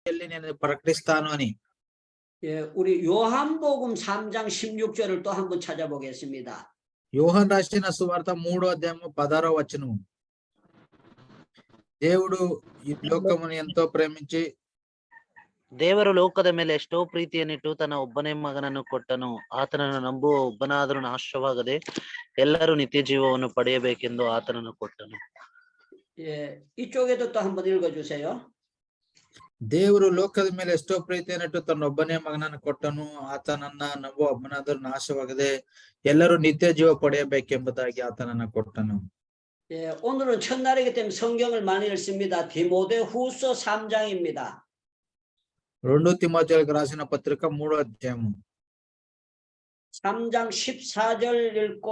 వెళ్ళి నేను ప్రకటిస్తాను అని. 예, 우리 요한복음 3장 16절을 또 한번 찾아보겠습니다. యోహాను రాసిన సువార్త 3వ అధ్యాయము 16వ వచనము. దేవుడు ఈ లోకమును ఎంతో ప్రేమించి ದೇವರು ಲೋಕದ ಮೇಲೆ ಎಷ್ಟೋ ಪ್ರೀತಿಯನ್ನಿಟ್ಟು ತನ್ನ ಒಬ್ಬನೇ ಮಗನನ್ನು ಕೊಟ್ಟನು. ಆತನನ್ನು ನಂಬುವ ಒಬ್ಬನಾದರೂ ನಾಶವಾಗದೆ ಎಲ್ಲರೂ ನಿತ್ಯ ಜೀವವನ್ನು ಪಡೆಯಬೇಕೆಂದು ಆತನನ್ನು ಕೊಟ್ಟನು. 예, 이쪽에도 또 한번 읽어주세요. ದೇವರು ಲೋಕದ ಮೇಲೆ ಎಷ್ಟೋ ಪ್ರೀತಿಯನ್ನಿಟ್ಟು ತನ್ನ ಒಬ್ಬನೇ ಮಗನನ್ನು ಕೊಟ್ಟನು, ಆತನನ್ನ ನಂಬುವ ಒಬ್ಬನಾದರೂ ನಾಶವಾಗದೆ ಎಲ್ಲರೂ ನಿತ್ಯ ಜೀವ ಪಡೆಯಬೇಕೆಂಬುದಾಗಿ ಆತನನ್ನ ಕೊಟ್ಟನು. 예, 오늘은 첫날이기 때문에 성경을 많이 읽습니다. 디모데후서 3장입니다. 2 తిమోతికి రాసిన పత్రిక 3వ అధ్యాయము 3장 14절 읽고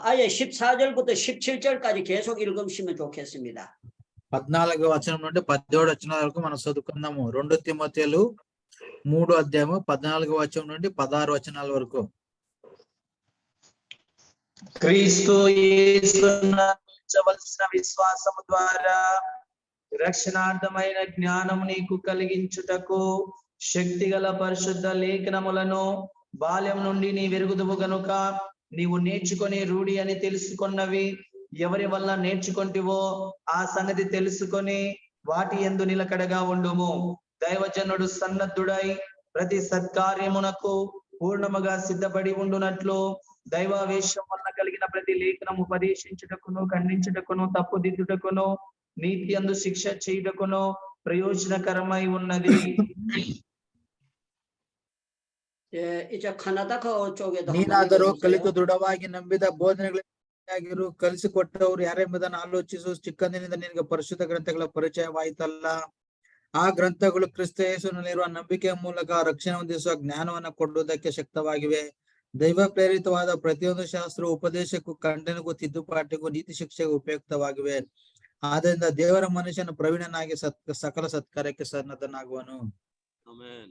아예 14절부터 17절까지 계속 읽으시면 좋겠습니다. 14వ వచనం నుండి 17వ వచనం వరకు మనం చదువుకుందాము. 2 తిమోతిలు 3వ అధ్యాయము 14వ వచనం నుండి 16 వచనాల వరకు. క్రీస్తు యేసున ఉంచవలసిన విశ్వాసము ద్వారా రక్షణార్థమైన జ్ఞానము నీకు కలిగించుటకు శక్తిగల పరిశుద్ధ లేఖనములను బాల్యం నుండి నీ వెరుగుదువు గనుక నీవు నేర్చుకొని రూఢి అని తెలుసుకున్నవి ఎవరి వల్ల నేర్చుకొంటివో ఆ సంగతి తెలుసుకొని వాటి యందు నిలకడగా ఉండుము. దైవజనుడు సన్నద్ధుడై ప్రతి సత్కార్యమునకు పూర్ణముగా సిద్ధపడి ఉండునట్లు దైవావేశం వల్ల కలిగిన ప్రతి లేఖనము ఉపదేశించుటకును, ఖండించుటకును, తప్పుదిద్దుటకును, నీతి యందు శిక్ష చేయుటకును ప్రయోజనకరమై ఉన్నది. 이제 카나다카 쪽에도 ನೀನಾದರೂ ಕಲಿತು ದೃಢವಾಗಿ ನಂಬಿದ ಬೋಧನೆಗಳಿರು ಕಲಿಸಿಕೊಟ್ಟವರು ಯಾರೆಂಬುದನ್ನು ಆಲೋಚಿಸು. ಚಿಕ್ಕಂದಿನಿಂದ ನಿನಗೆ ಪರಿಶುದ್ಧ ಗ್ರಂಥಗಳ ಪರಿಚಯವಾಯಿತಲ್ಲ. ಆ ಗ್ರಂಥಗಳು ಕ್ರಿಸ್ತ ಯೇಸುವಿನಲ್ಲಿರುವ ನಂಬಿಕೆಯ ಮೂಲಕ ರಕ್ಷಣೆ ಹೊಂದಿಸುವ ಜ್ಞಾನವನ್ನು ಕೊಡುವುದಕ್ಕೆ ಶಕ್ತವಾಗಿವೆ. ದೈವ ಪ್ರೇರಿತವಾದ ಪ್ರತಿಯೊಂದು ಶಾಸ್ತ್ರವು ಉಪದೇಶಕ್ಕೂ, ಖಂಡನೆಗೂ, ತಿದ್ದುಪಾಟಿಗೂ, ನೀತಿ ಶಿಕ್ಷೆಗೂ ಉಪಯುಕ್ತವಾಗಿವೆ. ಆದ್ದರಿಂದ ದೇವರ ಮನುಷ್ಯನು ಪ್ರವೀಣನಾಗಿ ಸಕಲ ಸತ್ಕಾರ್ಯಕ್ಕೆ ಸನ್ನದ್ಧನಾಗುವನು.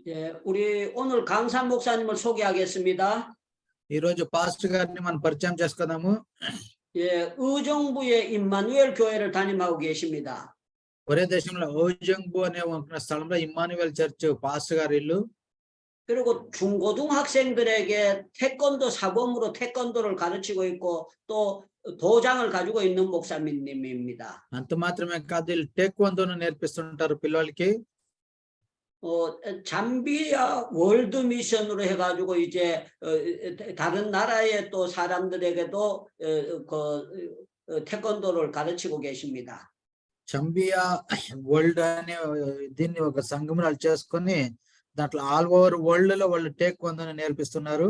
예, 우리 오늘 강산 목사님을 소개하겠습니다. ఈ రోజు పాస్టర్ గారిని మనం పరిచయం చేసుకుందాము. 예, 의정부의 임마누엘 교회를 담임하고 계십니다. ఒరే దేశంలో ఓజంగు అనే ఒక స్థలంలో ఇమ్మానుయేల్ చర్చ్ పాస్టర్ గారి ఇల్లు. 그리고 중고등학생들에게 태권도 사범으로 태권도를 가르치고 있고 또 도장을 가지고 있는 목사님입니다. అంత మాత్రమే కాదు, వీళ్ళు టేక్వాందోను నేర్పిస్తుంటారు పిల్లలకి. 잠비아 월드 미션으로 해가지고 이제 다른 나라의 또 사람들에게도 그 태권도를 가르치고 계십니다. చంబియా వరల్డ్ అనే దీన్ని ఒక సంఘములు చేసుకొని దాంట్లో ఆల్ ఓవర్ వరల్డ్ లో వాళ్ళు టేక్వాందోను నేర్పిస్తున్నారు.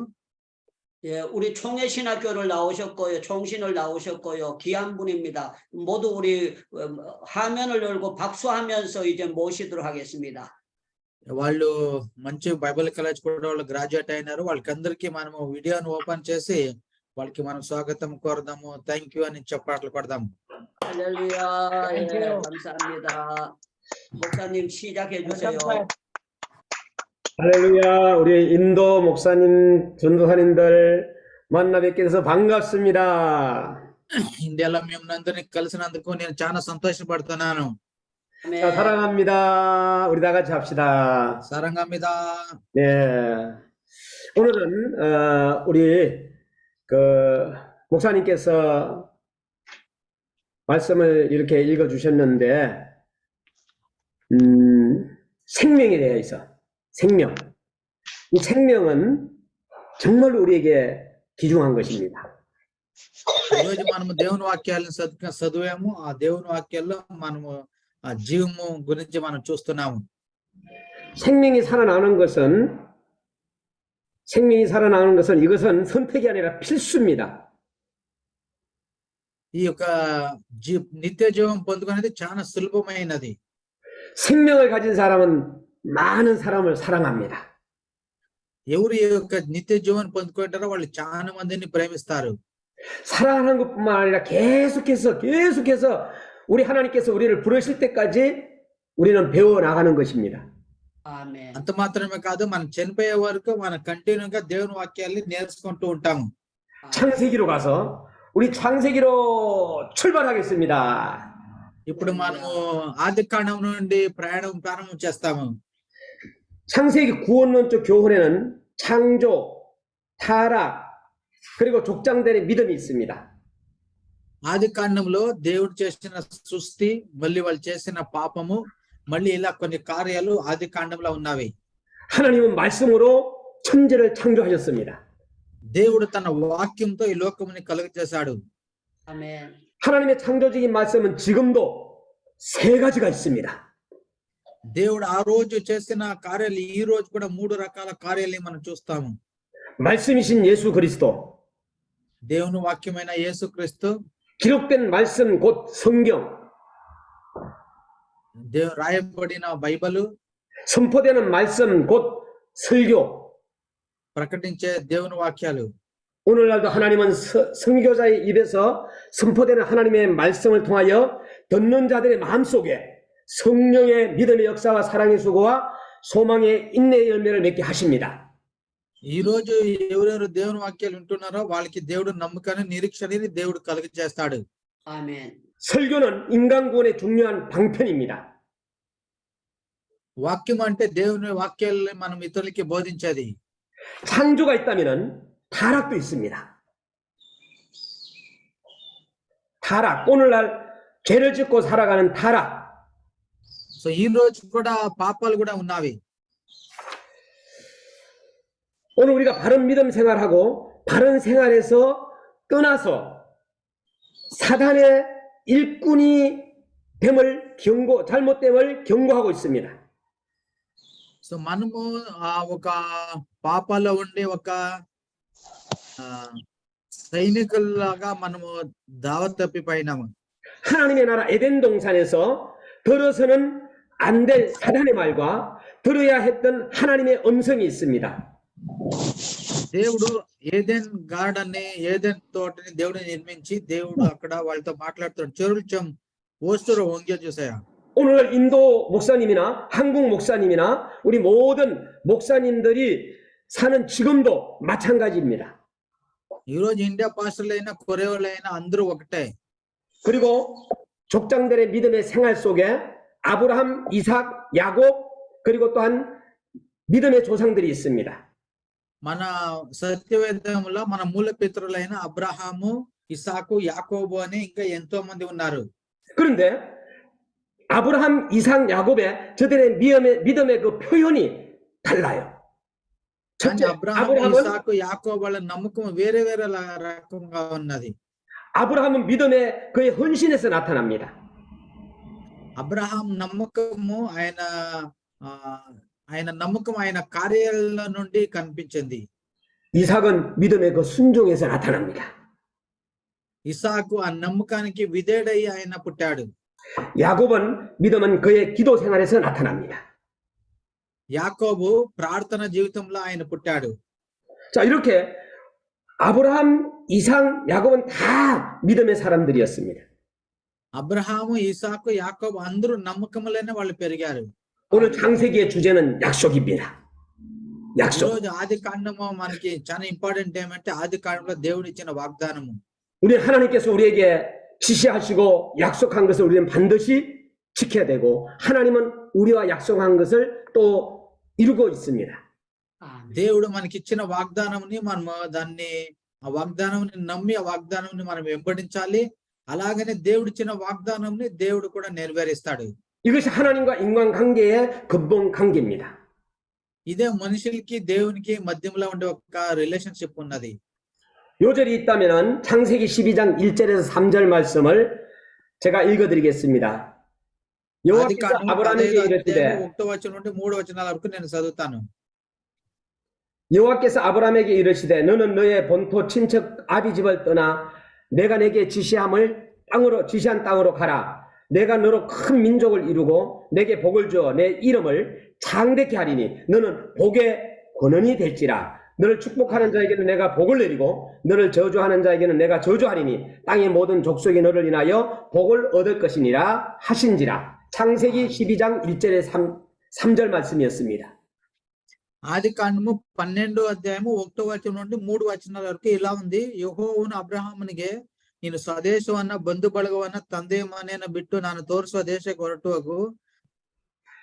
예, 우리 총회신학교를 나오셨고요, 총신을 나오셨고요, 귀한 분입니다. 모두 우리 화면을 열고 박수하면서 이제 모시도록 하겠습니다. వాళ్ళు మంచి బైబిల్ కాలేజ్ కూడా వాళ్ళు గ్రాడ్యుయేట్ అయినారు. వాళ్ళకి అందరికీ మనము వీడియోను ఓపెన్ చేసి వాళ్ళకి మనం స్వాగతం కోరదాము. థ్యాంక్ యూ అని చెప్పట్లు కొడదాము. 할렐루야. 예, 감사합니다. 목사님 시작해 주세요. 할렐루야. 우리 인도 목사님, 전도사님들 만나 뵙게 돼서 반갑습니다. ఇండియాలో మేము అందరినీ కలిసినందుకు నేను చాలా సంతోషపడుతున్నాను. 자, 사랑합니다. 우리 다 같이 합시다. 사랑합니다. 네. 오늘은 우리 그 목사님께서 말씀을 이렇게 읽어 주셨는데 생명에 대해서 생명. 이 생명은 정말 우리에게 귀중한 것입니다. ఈరోజు మనము దేవుని వాక్యాలను చదివాము. ఆ దేవుని వాక్యాల్లో మనము ఆ జీవము గురించి మనం చూస్తున్నాము. 생명이 살아나는 것은 이것은 선택이 아니라 필수입니다. ఈ యొక్క నిత్య జీవం పొందుకునేది చాలా సులభమైనది. 생명을 가진 사람은 많은 사람을 사랑합니다. ఎవరు ఈ యొక్క నిత్య జీవనం పొందుకుంటారో వాళ్ళు చాలా మందిని ప్రేమిస్తారు. 사랑하는 것뿐만 아니라 계속해서 우리 하나님께서 우리를 부르실 때까지 우리는 배워 나가는 것입니다. 아멘. అంత మాత్రమే కాదు, మనం చనిపోయే వరకు మనం కంటిన్యూగా దేవుని వాక్యాన్ని నేర్చుకుంటూ ఉంటాము. 창세기로 가서 우리 창세기로 출발하겠습니다. ఇప్పుడు మనము ఆదికాండం నుండి ప్రయాణం ప్రారంభం చేస్తాము. 창세기 구원론적 교훈에는 창조, 타락, 그리고 족장들의 믿음이 있습니다. ఆది కాండంలో దేవుడు చేసిన సృష్టి, మళ్ళీ వాళ్ళు చేసిన పాపము, మళ్ళీ ఇలా కొన్ని కార్యాలు ఆది కాండంలో ఉన్నవి. 하나님은 말씀으로 천지를 창조하셨습니다. దేవుడు తన వాక్యంతో ఈ లోకముని కలుగజేశాడు. 아멘. 하나님의 창조적인 말씀은 지금도 세 가지가 있습니다. దేవుడు ఆ రోజు చేసిన కార్యాలు ఈ రోజు కూడా 3 రకాల కార్యాలు మనం చూస్తాము. 말씀이신 예수 그리스도, దేవుని వాక్యమైన యేసుక్రీస్తు, 기록된 말씀 곧 성경, రాయబడిన బైబిలు, 선포되는 말씀 곧 설교. ప్రకటించే దేవుని వాక్యాలు. 오늘날도 하나님은 선교자의 입에서 선포되는 하나님의 말씀을 통하여 듣는 자들의 마음속에 성령의 믿음의 역사와 사랑의 수고와 소망의 인내의 열매를 맺게 하십니다. ఈ రోజు ఎవరెవరు దేవుని వాక్యాలు వింటున్నారో వాళ్ళకి దేవుడు నమ్మకాన్ని, నిరీక్షణని దేవుడు కలుగజేస్తాడు. 아멘. 설교는 인간 구원의 중요한 방편입니다. వాక్యం అంటే దేవుని వాక్యాలని మనం ఇతరులకి బోధించేది. 창조가 있다면은 타락도 있습니다. 타락, 오늘날 죄를 짓고 살아가는 타락. సో ఈ రోజు కూడా పాపాలు కూడా ఉన్నవి. 오늘 우리가 바른 믿음 생활하고 바른 생활에서 떠나서 사단의 일꾼이 됨을 잘못됨을 경고하고 있습니다. సో మనము ఒక పాపాల్లో ఉండి ఒక సైనికుల్లాగా మనము దావత్ తప్పిపోయినాము. 하나님의 나라 에덴 동산에서 들어서는 안 될 사단의 말과 들어야 했던 하나님의 음성이 있습니다. దేవుడు ఏదెన్ గార్డెన్ ఏదెన్ తోటని దేవుడు నిర్మించి దేవుడు అక్కడ వాళ్ళతో మాట్లాడుతాడు. చెరువులు ఓస్తురు వంగే చూసాయా. 오늘 인도 목사님이나 한국 목사님이나 우리 모든 목사님들이 사는 지금도 마찬가지입니다. ఈ రోజు ఇండియా పాస్టర్లు అయినా కొరే వాళ్ళు అయినా అందరూ ఒకటే. 그리고 족장들의 믿음의 생활 속에 아브라함, 이삭, 야곱 그리고 또한 믿음의 조상들이 있습니다. మన సత్యవేదంలో మన మూల పితరులైన అబ్రహాము, ఇసాకు, యాకోబు అని ఇంకా ఎంతో మంది ఉన్నారు. 그런데 아브라함, 이삭, 야곱의 저들의 믿음의 그 표현이 달라요. కానీ 첫째, అబ్రహాము, 아브라함은 ఇసాకు, యాకోబు వాళ్ళ నమ్మకం వేరే వేరే రకంగా ఉన్నది. 아브라함은 믿음의 그의 헌신에서 나타납니다. అబ్రహాం నమ్మకము ఆయన నమ్మకం ఆయన కార్యాల నుండి కనిపించింది. 이삭은 믿음의 그 순종에서 나타납니다. ఇసాకు ఆ నమ్మకానికి విధేయుడై ఆయన పుట్టాడు. 야곱은 믿음은 그의 기도 생활에서 나타납니다. యాకోబు ప్రార్థన జీవితంలో ఆయన పుట్టాడు. 자, 이렇게 아브라함, 이삭, 야곱은 다 믿음의 사람들이었습니다. అబ్రహాము, ఇసాకు, యాకోబు అందరూ నమ్మకములైన వాళ్ళు పెరిగారు. 오늘 창세기의 주제는 약속입니다. 약속. ఈరోజు ఆది కాండము మనకి చాలా ఇంపార్టెంట్ ఏమంటే ఆది కాండంలో దేవుడు ఇచ్చిన వాగ్దానము. 우리 하나님께서 우리에게 지시하시고 약속한 것을 우리는 반드시 지켜야 되고 하나님은 우리와 약속한 것을 또 이루고 있습니다. 아멘. దేవుడు మనకి ఇచ్చిన వాగ్దానంని మనము దాన్ని ఆ వాగ్దానంని నమ్మి ఆ వాగ్దానంని మనం వెంబడించాలి. అలాగనే దేవుడు ఇచ్చిన వాగ్దానంని దేవుడు కూడా నెరవేరుస్తాడు. 이것이 하나님과 인간 관계의 근본 관계입니다. ఇదే మనుషులకి దేవునికి మధ్యలో ఉండే ఒక రిలేషన్షిప్ ఉన్నది. 요절이 있다면은 창세기 12장 1절에서 3절 말씀을 제가 읽어드리겠습니다. ఆది 여호와께서 కాండము 아브라함에게 15వ 이르시되 అధ్యాయము 1వ వచనం నుండి 3వ వచనాల వరకు నేను చదువుతాను. 여호와께서 아브라함에게 이르시되 너는 너의 본토 친척 아비 집을 떠나 내가 내게 지시한 땅으로 가라. 내가 너로 큰 민족을 이루고 내게 복을 주어 내 이름을 장대케 하리니 너는 복의 권원이 될지라. 너를 축복하는 자에게는 내가 복을 내리고 너를 저주하는 자에게는 내가 저주하리니 땅의 모든 족속이 너를 인하여 복을 얻을 것이니라 하신지라. 창세기 12장 1절에 3절 말씀이었습니다. ఆది కాండము 12వ అధ్యాయము 1వ వచనం నుండి 3 వచనాల వరకు ఇలా ఉంది. ಯೆಹೋವನು ಅಬ್ರಹಾಮನಿಗೆ ನೀನು ಸ್ವದೇಶವನ್ನ ಬಂಧು ಬಳಗವನ್ನ ತಂದೆಯ ಮನೆಯನ್ನ ಬಿಟ್ಟು ನಾನು ತೋರಿಸುವ ದೇಶಕ್ಕೆ ಹೊರಟು ಹೋಗು.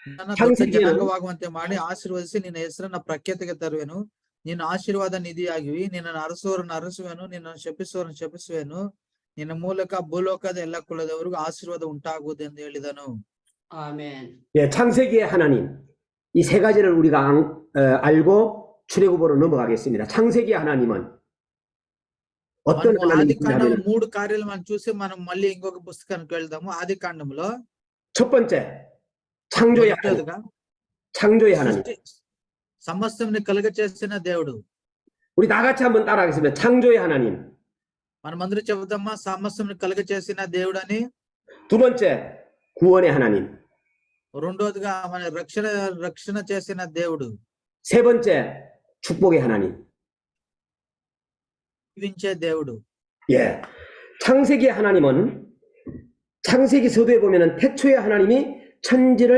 ನನ್ನ ದೊಡ್ಡ 창세기에는 ಜನಾಂಗವಾಗುವಂತೆ ಮಾಡಿ ಆಶೀರ್ವದಿಸಿ ನಿನ್ನ ಹೆಸರನ್ನ ಪ್ರಖ್ಯಾತಿಗೆ ತರುವೆನು. ನಿನ್ನ ಆಶೀರ್ವಾದ ನಿಧಿಯಾಗಿವಿ. ನಿನ್ನನ್ನು ಅರಸುವವರನ್ನು ಅರಸುವೆನು, ನಿನ್ನನ್ನು ಶಪಿಸುವವರನ್ನು ಶಪಿಸುವೆನು. ನಿನ್ನ ಮೂಲಕ ಭೂಲೋಕದ ಎಲ್ಲ ಕುಲದವರಿಗೂ ಆಶೀರ್ವಾದ ಉಂಟಾಗುವುದು ಎಂದು ಹೇಳಿದನು. 아멘. 예, 창세기의 하나님 이 세 가지를 우리가 알고 출애굽으로 넘어가겠습니다. 창세기의 하나님은 어떤 మనం ఆది 하나님인지 కాండం 하면 3 కార్యాలు మనం చూసి మనం మళ్ళీ ఇంకొక పుస్తకానికి వెళ్దాము. ఆది కాండంలో 첫 번째 창조의 하나님, మొదటిగా 창조의 하나님. సమస్తంని కలుగ చేసిన దేవుడు. 우리 다 같이 한번 따라하겠습니다. 창조의 하나님. మనమందరూ చెబుదామా సమస్తంని కలుగ చేసిన దేవుడు అని. 두 번째 구원의 하나님. రెండోదిగా మన రక్షణ చేసిన దేవుడు. 세 번째 축복의 하나님. దీవించే దేవుడు. 예, 창세기의 하나님은 창세기 서두에 보면은 태초의 하나님이 천지를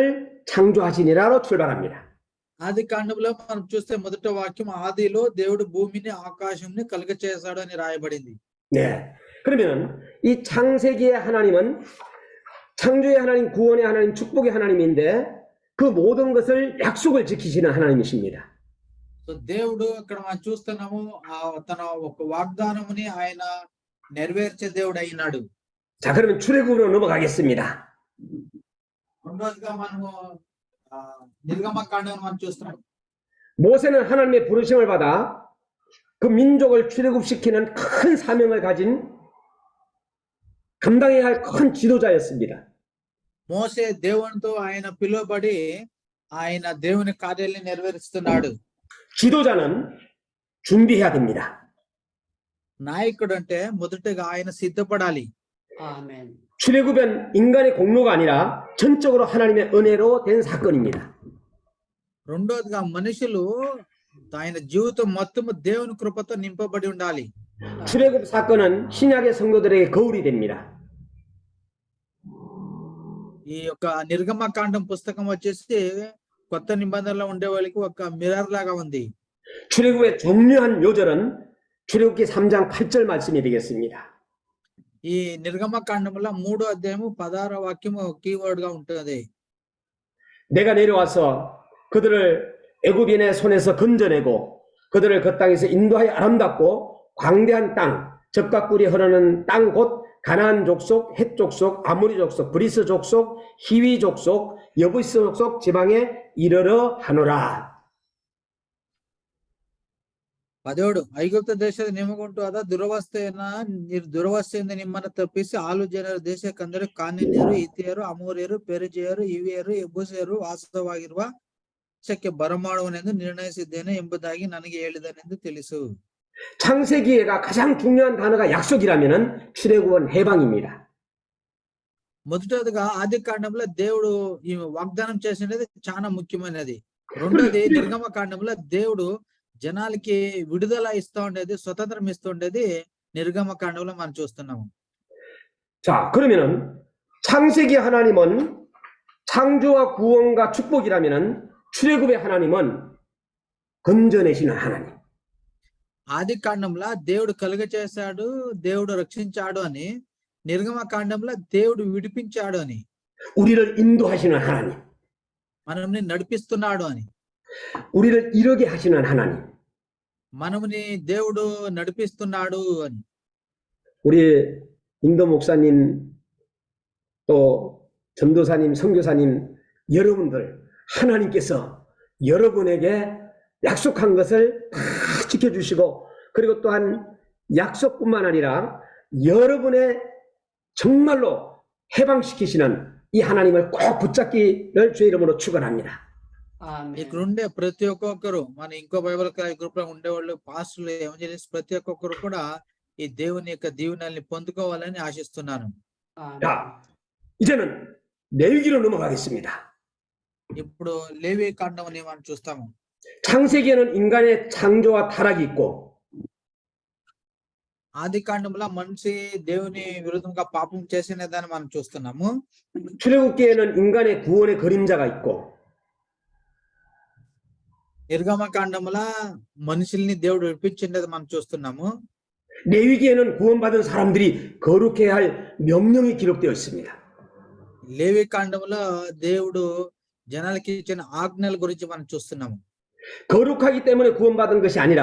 창조하시니라로 출발합니다. ఆది కాండంలో మనం చూస్తే మొదటి వాక్యం ఆదిలో దేవుడు భూమిని ఆకాశంని కలుగ చేశాడు అని రాయబడింది. 네, 그러면 이 창세기의 하나님은 창조의 하나님, 구원의 하나님, 축복의 하나님인데 그 모든 것을 약속을 지키시는 하나님이십니다. సో దేవుడు అక్కడ మనం చూస్తున్నాము తన ఒక వాగ్దానముని ఆయన నెరవేర్చే దేవుడు అయినాడు. 자, 그러면 출애굽으로 넘어가겠습니다. రెండోదిగా మనము నిర్గమకాండం మనం చూస్తున్నాం. 모세는 하나님의 부르심을 받아 그 민족을 출애굽시키는 큰 사명을 가진 감당해야 할 큰 지도자였습니다. మోసే దేవునితో ఆయన పిలువబడి ఆయన దేవుని కార్యాలను నెరవేరుస్తున్నాడు. 지도자는 준비해야 됩니다. నాయకుడు అంటే మొదటగా ఆయన సిద్ధపడాలి. 아멘. 출애굽은 인간의 공로가 아니라 전적으로 하나님의 은혜로 된 사건입니다. రెండోదిగా మనుషులు ఆయన జీవితం మొత్తం దేవుని కృపతో నింపబడి ఉండాలి. 출애굽 사건은 신약의 성도들에게 거울이 됩니다. ఈ యొక్క నిర్గమకాండం పుస్తకం వచ్చేసి కొత్త నిబంధనలో ఉండే వాళ్ళకి ఒక మిర్రర్ లాగా ఉంది. 출애굽의 중요한 요절은 출애굽기 3장 8절 말씀이 되겠습니다. ఈ నిర్గమకాండంలో 3వ అధ్యాయము 16వ వాక్యము కీవర్డ్ గా ఉంటుంది. 내가 내려와서 그들을 애굽인의 손에서 건져내고 그들을 그 땅에서 인도하여 아름답고 광대한 땅, 젖과 꿀이 흐르는 땅 곧 가나안 족속, 헷 족속, 아모리 족속, 브리스 족속, 히위 족속, 여부스 족속 지방에 이르러 하노라. 17 ಐಗುಪ್ತ ದೇಶದ ನಿಮಗುಂಟು ಆದ ದುರವಸ್ಥೆಯಿಂದ ನಿಮ್ಮನ್ನು ತಪ್ಪಿಸಿ ಆಳು ಜನರ ದೇಶಕ್ಕಂದರೆ ಕಾನಿನ್ಯರು, ಹಿತ್ತಿಯರು, ಅಮೋರಿಯರು, ಪೆರಿಜಿಯರು, ಹಿವಿಯರು, ಯೆಬೂಸಿಯರು ವಾಸವಾಗಿರುವ ದೇಶಕ್ಕೆ ಬರಮಾಡುವನೆಂದು ನಿರ್ಣಯಿಸಿದ್ದೇನೆ ಎಂಬುದಾಗಿ ನನಗೆ ಹೇಳಿದನೆಂದು ತಿಳಿಸು. 창세기가 가장 중요한 단어가 약속이라면은 출애굽은 해방입니다. మొదటిగా ఆది కాండంలో దేవుడు ఈ వాగ్దానం చేసినది చాలా ముఖ్యమైనది. రెండోది నిర్గమ కాండంలో దేవుడు జనాలకి విడుదల ఇస్తూ ఉండేది, స్వతంత్రం ఇస్తూ ఉండేది నిర్గమ కాండంలో మనం చూస్తున్నాము. 자, 그러면은 창세기 하나님은 창조와 구원과 축복이라면은 출애굽의 하나님은 건져내시는 하나님. ఆది కాండంలో దేవుడు కలుగ చేశాడు, దేవుడు రక్షించాడు అని, నిర్గమ కాండంలో దేవుడు విడిపించాడు అని, 우리를 인도하시는 하나님. మనల్ని నడిపిస్తున్నాడు అని, 우리를 이루게 하시는 하나님. మనముని దేవుడు నడిపిస్తున్నాడు అని. 우리 인도 목사님 또 전도사님, 선교사님 여러분들 하나님께서 여러분에게 약속한 것을 다 지켜주시고 그리고 또한 약속뿐만 아니라 여러분의 정말로 해방시키시는 이 하나님을 꼭 붙잡기를 주의 이름으로 축원합니다. 아멘. ఇక్కడ ఉండే ప్రతి ఒక్కొక్కరు, మన ఇంకో బైబిల్ గ్రూప్ లో ఉండేవాళ్ళు, పాస్టర్లు, ఎవెంజలిస్ట్, ప్రతి ఒక్కొక్కరు కూడా ఈ దేవుని యొక్క దీవెనల్ని పొందుకోవాలని ఆశిస్తున్నాను. 아멘. 자, 이제는 레위기로 넘어가겠습니다. ఇప్పుడు లేవి కాండం అని మనం చూస్తాము. 창세기에는 인간의 창조와 타락이 있고 ఆది కాండంలో మనిషి దేవుని విరుద్ధంగా పాపం చేసినదని మనం చూస్తున్నాము. 출애굽기에는 인간의 구원의 그림자가 있고 నిర్గమ కాండంలో మనుషుల్ని దేవుడు విడిపించినది మనం చూస్తున్నాము. 레위기에는 구원받은 사람들이 거룩해야 할 명령이 기록되어 있습니다. లేవి కాండంలో దేవుడు జనాలకి ఇచ్చిన ఆజ్ఞల గురించి మనం చూస్తున్నాము. 거룩하기 때문에 구원받은 것이 아니라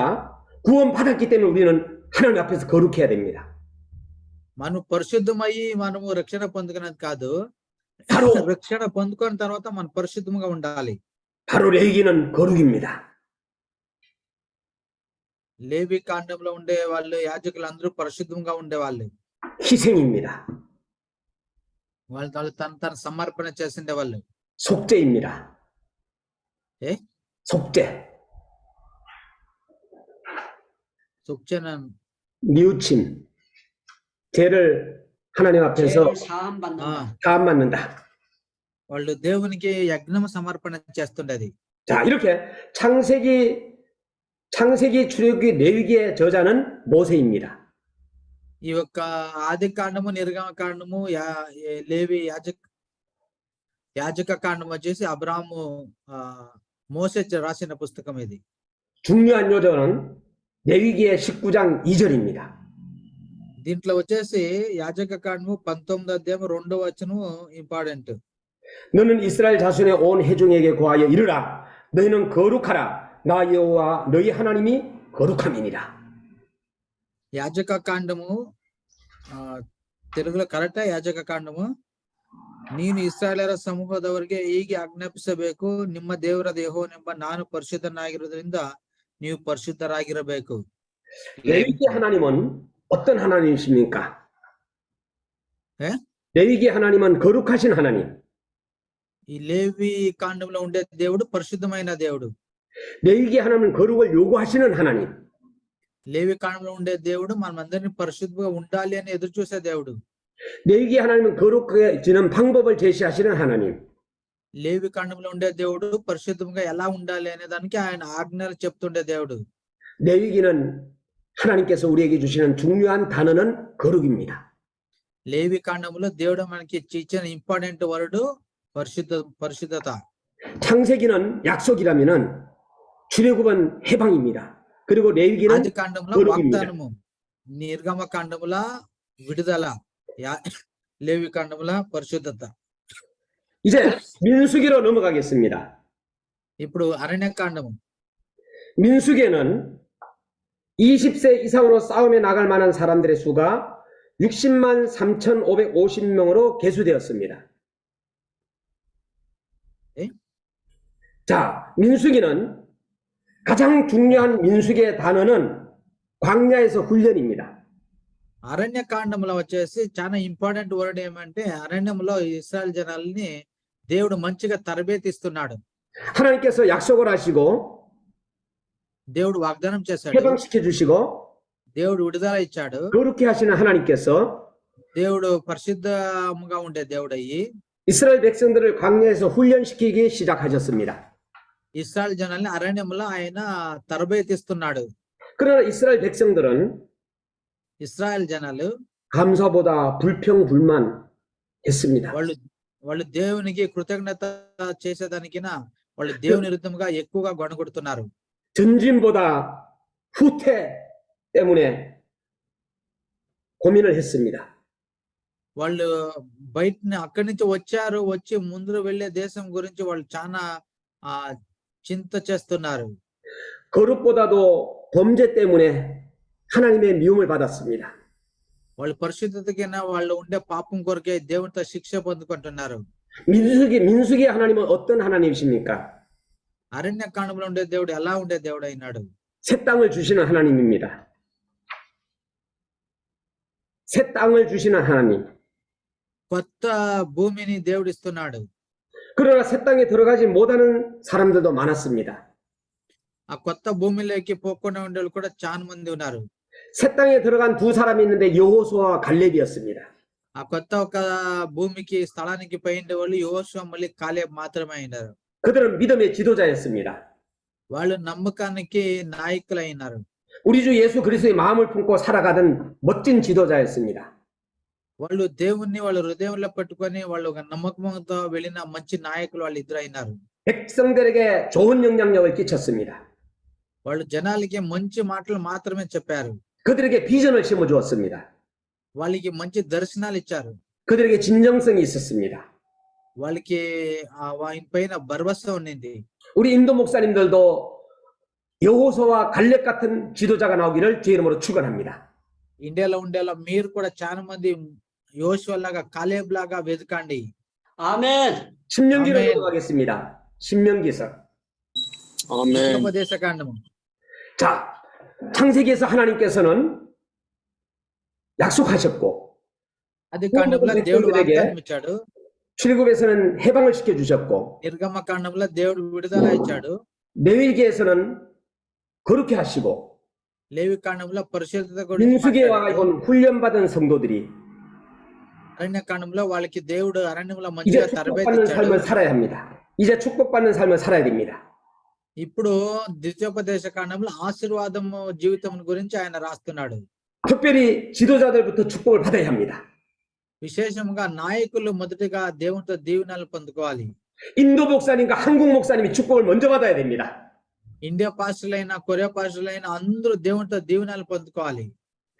구원받았기 때문에 우리는 하나님 앞에서 거룩해야 됩니다. మనం పరిశుద్ధమయ్యి మనము రక్షణ పొందుకున్నది కాదు, 바로 రక్షణ పొందుకున్న తర్వాత మనం పరిశుద్ధంగా ఉండాలి. 바로 레위기는 거룩입니다. లేవి కాండంలో ఉండే వాళ్ళు యాజకులు అందరూ పరిశుద్ధంగా ఉండేవాళ్ళు. 희생입니다. వాళ్ళు తన సమర్పణ చేసిండే వాళ్ళు. 속죄입니다. 예? 속죄. 속죄는 뉘우침. 죄를 하나님 앞에서 죄를 사함 받는다. 사함 받는다. వాళ్ళు దేవునికి యజ్ఞం సమర్పణ చేస్తుండేది. 자, 이렇게 창세기, 출애굽기, 레위기의 저자는 모세입니다. ఈ యొక్క ఆది కాండము, నిర్గమ కాండము, లేవి యాజక కాండం వచ్చేసి అబ్రాహాము మోసే రాసిన పుస్తకం ఇది. 중요한 요절은 레위기의 19장 2절입니다. దీంట్లో వచ్చేసి యాజక కాండము 19వ అధ్యాయం 2వ వచనం ఇంపార్టెంట్. 너는 이스라엘 자손의 온 회중에게 고하여 이르라. 너희는 거룩하라. 나 여호와 너희 하나님이 거룩함이니라. యాజక కాండము తెలుగులో కరెక్టా? యాజక కాండము, ನೀನು ಇಸ್ರಾಯೇಲರ ಸಮೂಹದವರಿಗೆ ಹೀಗೆ ಆಜ್ಞಾಪಿಸಬೇಕು, ನಿಮ್ಮ ದೇವರಾದ ಯೆಹೋವನೆಂಬ ನಾನು ಪರಿಶುದ್ಧನಾಗಿರುವುದರಿಂದ ನೀವು ಪರಿಶುದ್ಧರಾಗಿರಬೇಕು. 레위기 하나님은 어떤 하나님이십니까? 예? 레위기 하나님은 거룩하신 하나님. ఈ లేవి కాండంలో ఉండే దేవుడు పరిశుద్ధమైన దేవుడు. 레위기 하나님은 거룩을 요구하시는 하나님. లేవి కాండంలో ఉండే దేవుడు మనమందరినీ పరిశుద్ధంగా ఉండాలి అని ఎదురు చూసే దేవుడు. 레위기 하나님은 거룩해지는 방법을 제시하시는 하나님. లేవి కాండంలో ఉండే దేవుడు పరిశుద్ధంగా ఎలా ఉండాలి అనే దానికి ఆయన ఆజ్ఞలు చెప్తుండే దేవుడు. 레위기는 하나님께서 우리에게 주시는 중요한 단어는 거룩입니다. లేవి కాండంలో దేవుడు మనకి ఇచ్చిన ఇంపార్టెంట్ వర్డ్ పరిశుద్ధత. 창세기는 약속이라면은 출애굽은 해방입니다. 그리고 레위기는 ఆది కాండంలో 거룩입니다. వాగ్దానము, నిర్గమ కాండముల విడుదల, లేవి కాండముల పరిశుద్ధత. 이제 민수기로 넘어가겠습니다. ఇప్పుడు అరణ్య కాండము. 민수기에는 20세 이상으로 싸움에 나갈 만한 사람들의 수가 60만 3,550명으로 계수되었습니다. 예? 자, 민수기는 가장 중요한 민수기의 단어는 광야에서 훈련입니다. అరణ్య కాండంలో వచ్చేసి చాలా ఇంపార్టెంట్ వర్డ్ ఏమంటే అరణ్యంలో ఇశ్రాయేల్ జనాల్ని దేవుడు మంచిగా తరబేతిస్తున్నాడు. 하나님께서 약속을 하시고 దేవుడు వాగ్దానం చేశాడు, 해방시켜 주시고 దేవుడు విడుదల ఇచ్చాడు. 거룩해 하시는 하나님께서 దేవుడు పరిశుద్ధంగా ఉండే దేవుడు అయ్యి 이스라엘 백성들을 광야에서 훈련시키기 시작하셨습니다. ఇశ్రాయేల్ జనాల్ని అరణ్యంలో ఆయన తరబేతిస్తున్నాడు. 그러나 이스라엘 백성들은 ఇశ్రాయేల్ జనాలు 감사보다 불평불만했습니다. వాళ్ళు దేవునికి కృతజ్ఞత చేసేదానికిన వాళ్ళు దేవుని విరుద్ధంగా ఎక్కువగా గొడగొడుతున్నారు. 전진보다 후퇴 때문에 고민을 했습니다. వాళ్ళు అక్కడి నుంచి వచ్చి ముందు వెళ్ళే దేశం గురించి వాళ్ళు చాలా చింత చేస్తున్నారు. 거룩보다도 범죄 때문에 하나님의 미움을 받았습니다. వాళ్ళు పరిశుద్ధతకైనా వాళ్ళు ఉండే పాపం కొరకే దేవునితో శిక్ష పొందుకుంటున్నారు. 민수기의 하나님은 어떤 하나님이십니까? అరణ్య కాండంలో ఉండే దేవుడు ఎలా ఉండే దేవుడు అయినాడు? 새 땅을 주시는 하나님입니다. 새 땅을 주시는 하나님. కొత్త భూమిని దేవుడు ఇస్తున్నాడు. 그러나 새 땅에 들어가지 못하는 사람들도 많았습니다. ఆ కొత్త భూమిలోకి పోకుండా ఉండే వాళ్ళు కూడా చాలా మంది ఉన్నారు. 새 땅에 들어간 두 사람이 있는데 여호수아와 갈렙이었습니다. ఆ కొత్త ఒక భూమికి స్థలానికి పోయిండే వాళ్ళు యోషువ మళ్ళీ కాలేబ్ మాత్రమే అయినారు. 그들은 믿음의 지도자였습니다. వాళ్ళు నమ్మకానికి నాయకులైనారు. 우리 주 예수 그리스도의 마음을 품고 살아가던 멋진 지도자였습니다. వాళ్ళు దేవుణ్ణి వాళ్ళ హృదయంలో పెట్టుకొని వాళ్ళు ఒక నమ్మకంతో వెళ్ళిన మంచి నాయకులు వాళ్ళు ఇద్దరు అయినారు. 백성들에게 좋은 영향력을 끼쳤습니다. వాళ్ళు జనాలకి మంచి మాటలు మాత్రమే చెప్పారు. 그들에게 비전을 심어 주었습니다. వాళ్ళకి మంచి దర్శనాలు ఇచ్చారు. 그들에게 진정성이 있었습니다. వాళ్ళకి ఆయన పైన భరోసా ఉండింది. 우리 인도 목사님들도 여호수아와 갈렙 같은 지도자가 나오기를 제 이름으로 축원합니다. ఇండియాలో ఉండేలా మీరు కూడా చాలా మంది యోషువ లాగా కాలేబ్ లాగా వెతకండి. 아멘. 신명기로 아멘. 넘어가겠습니다. 신명기서. 아멘. ఉపదేశ కాండము. 자, 창세기에서 하나님께서는 약속하셨고 అది కాండంలో దేవుడు 백성들에게 వాగ్దానం ఇచ్చాడు. 출애굽에서는 해방을 시켜주셨고 నిర్గమ కాండంలో దేవుడు విడుదల ఇచ్చాడు. 레위기에서는 거룩해 하시고 లేవి కాండంలో పరిశుద్ధత గురించి 민수기에 와 మాట్లాడాడు. 본 훈련받은 성도들이 అరణ్య కాండంలో వాళ్ళకి దేవుడు అరణ్యంలో 이제 మంచిగా తరబేతి 축복받는 ఇచ్చాడు. 삶을 살아야 합니다. 이제 축복받는 삶을 살아야 됩니다. ఇప్పుడు ద్వితీయోపదేశ కాండంలో ఆశీర్వాదం జీవితం గురించి ఆయన రాస్తున్నాడు. 특별히 지도자들부터 축복을 받아야 합니다. విశేషంగా నాయకులు మొదటిగా దేవునితో దీవెనలు పొందుకోవాలి. 인도 목사님과 한국 목사님이 축복을 먼저 받아야 됩니다. ఇండియా పాస్టర్లైనా కొరియా పాస్టర్లైనా అందరూ దేవునితో దీవెనలు పొందుకోవాలి.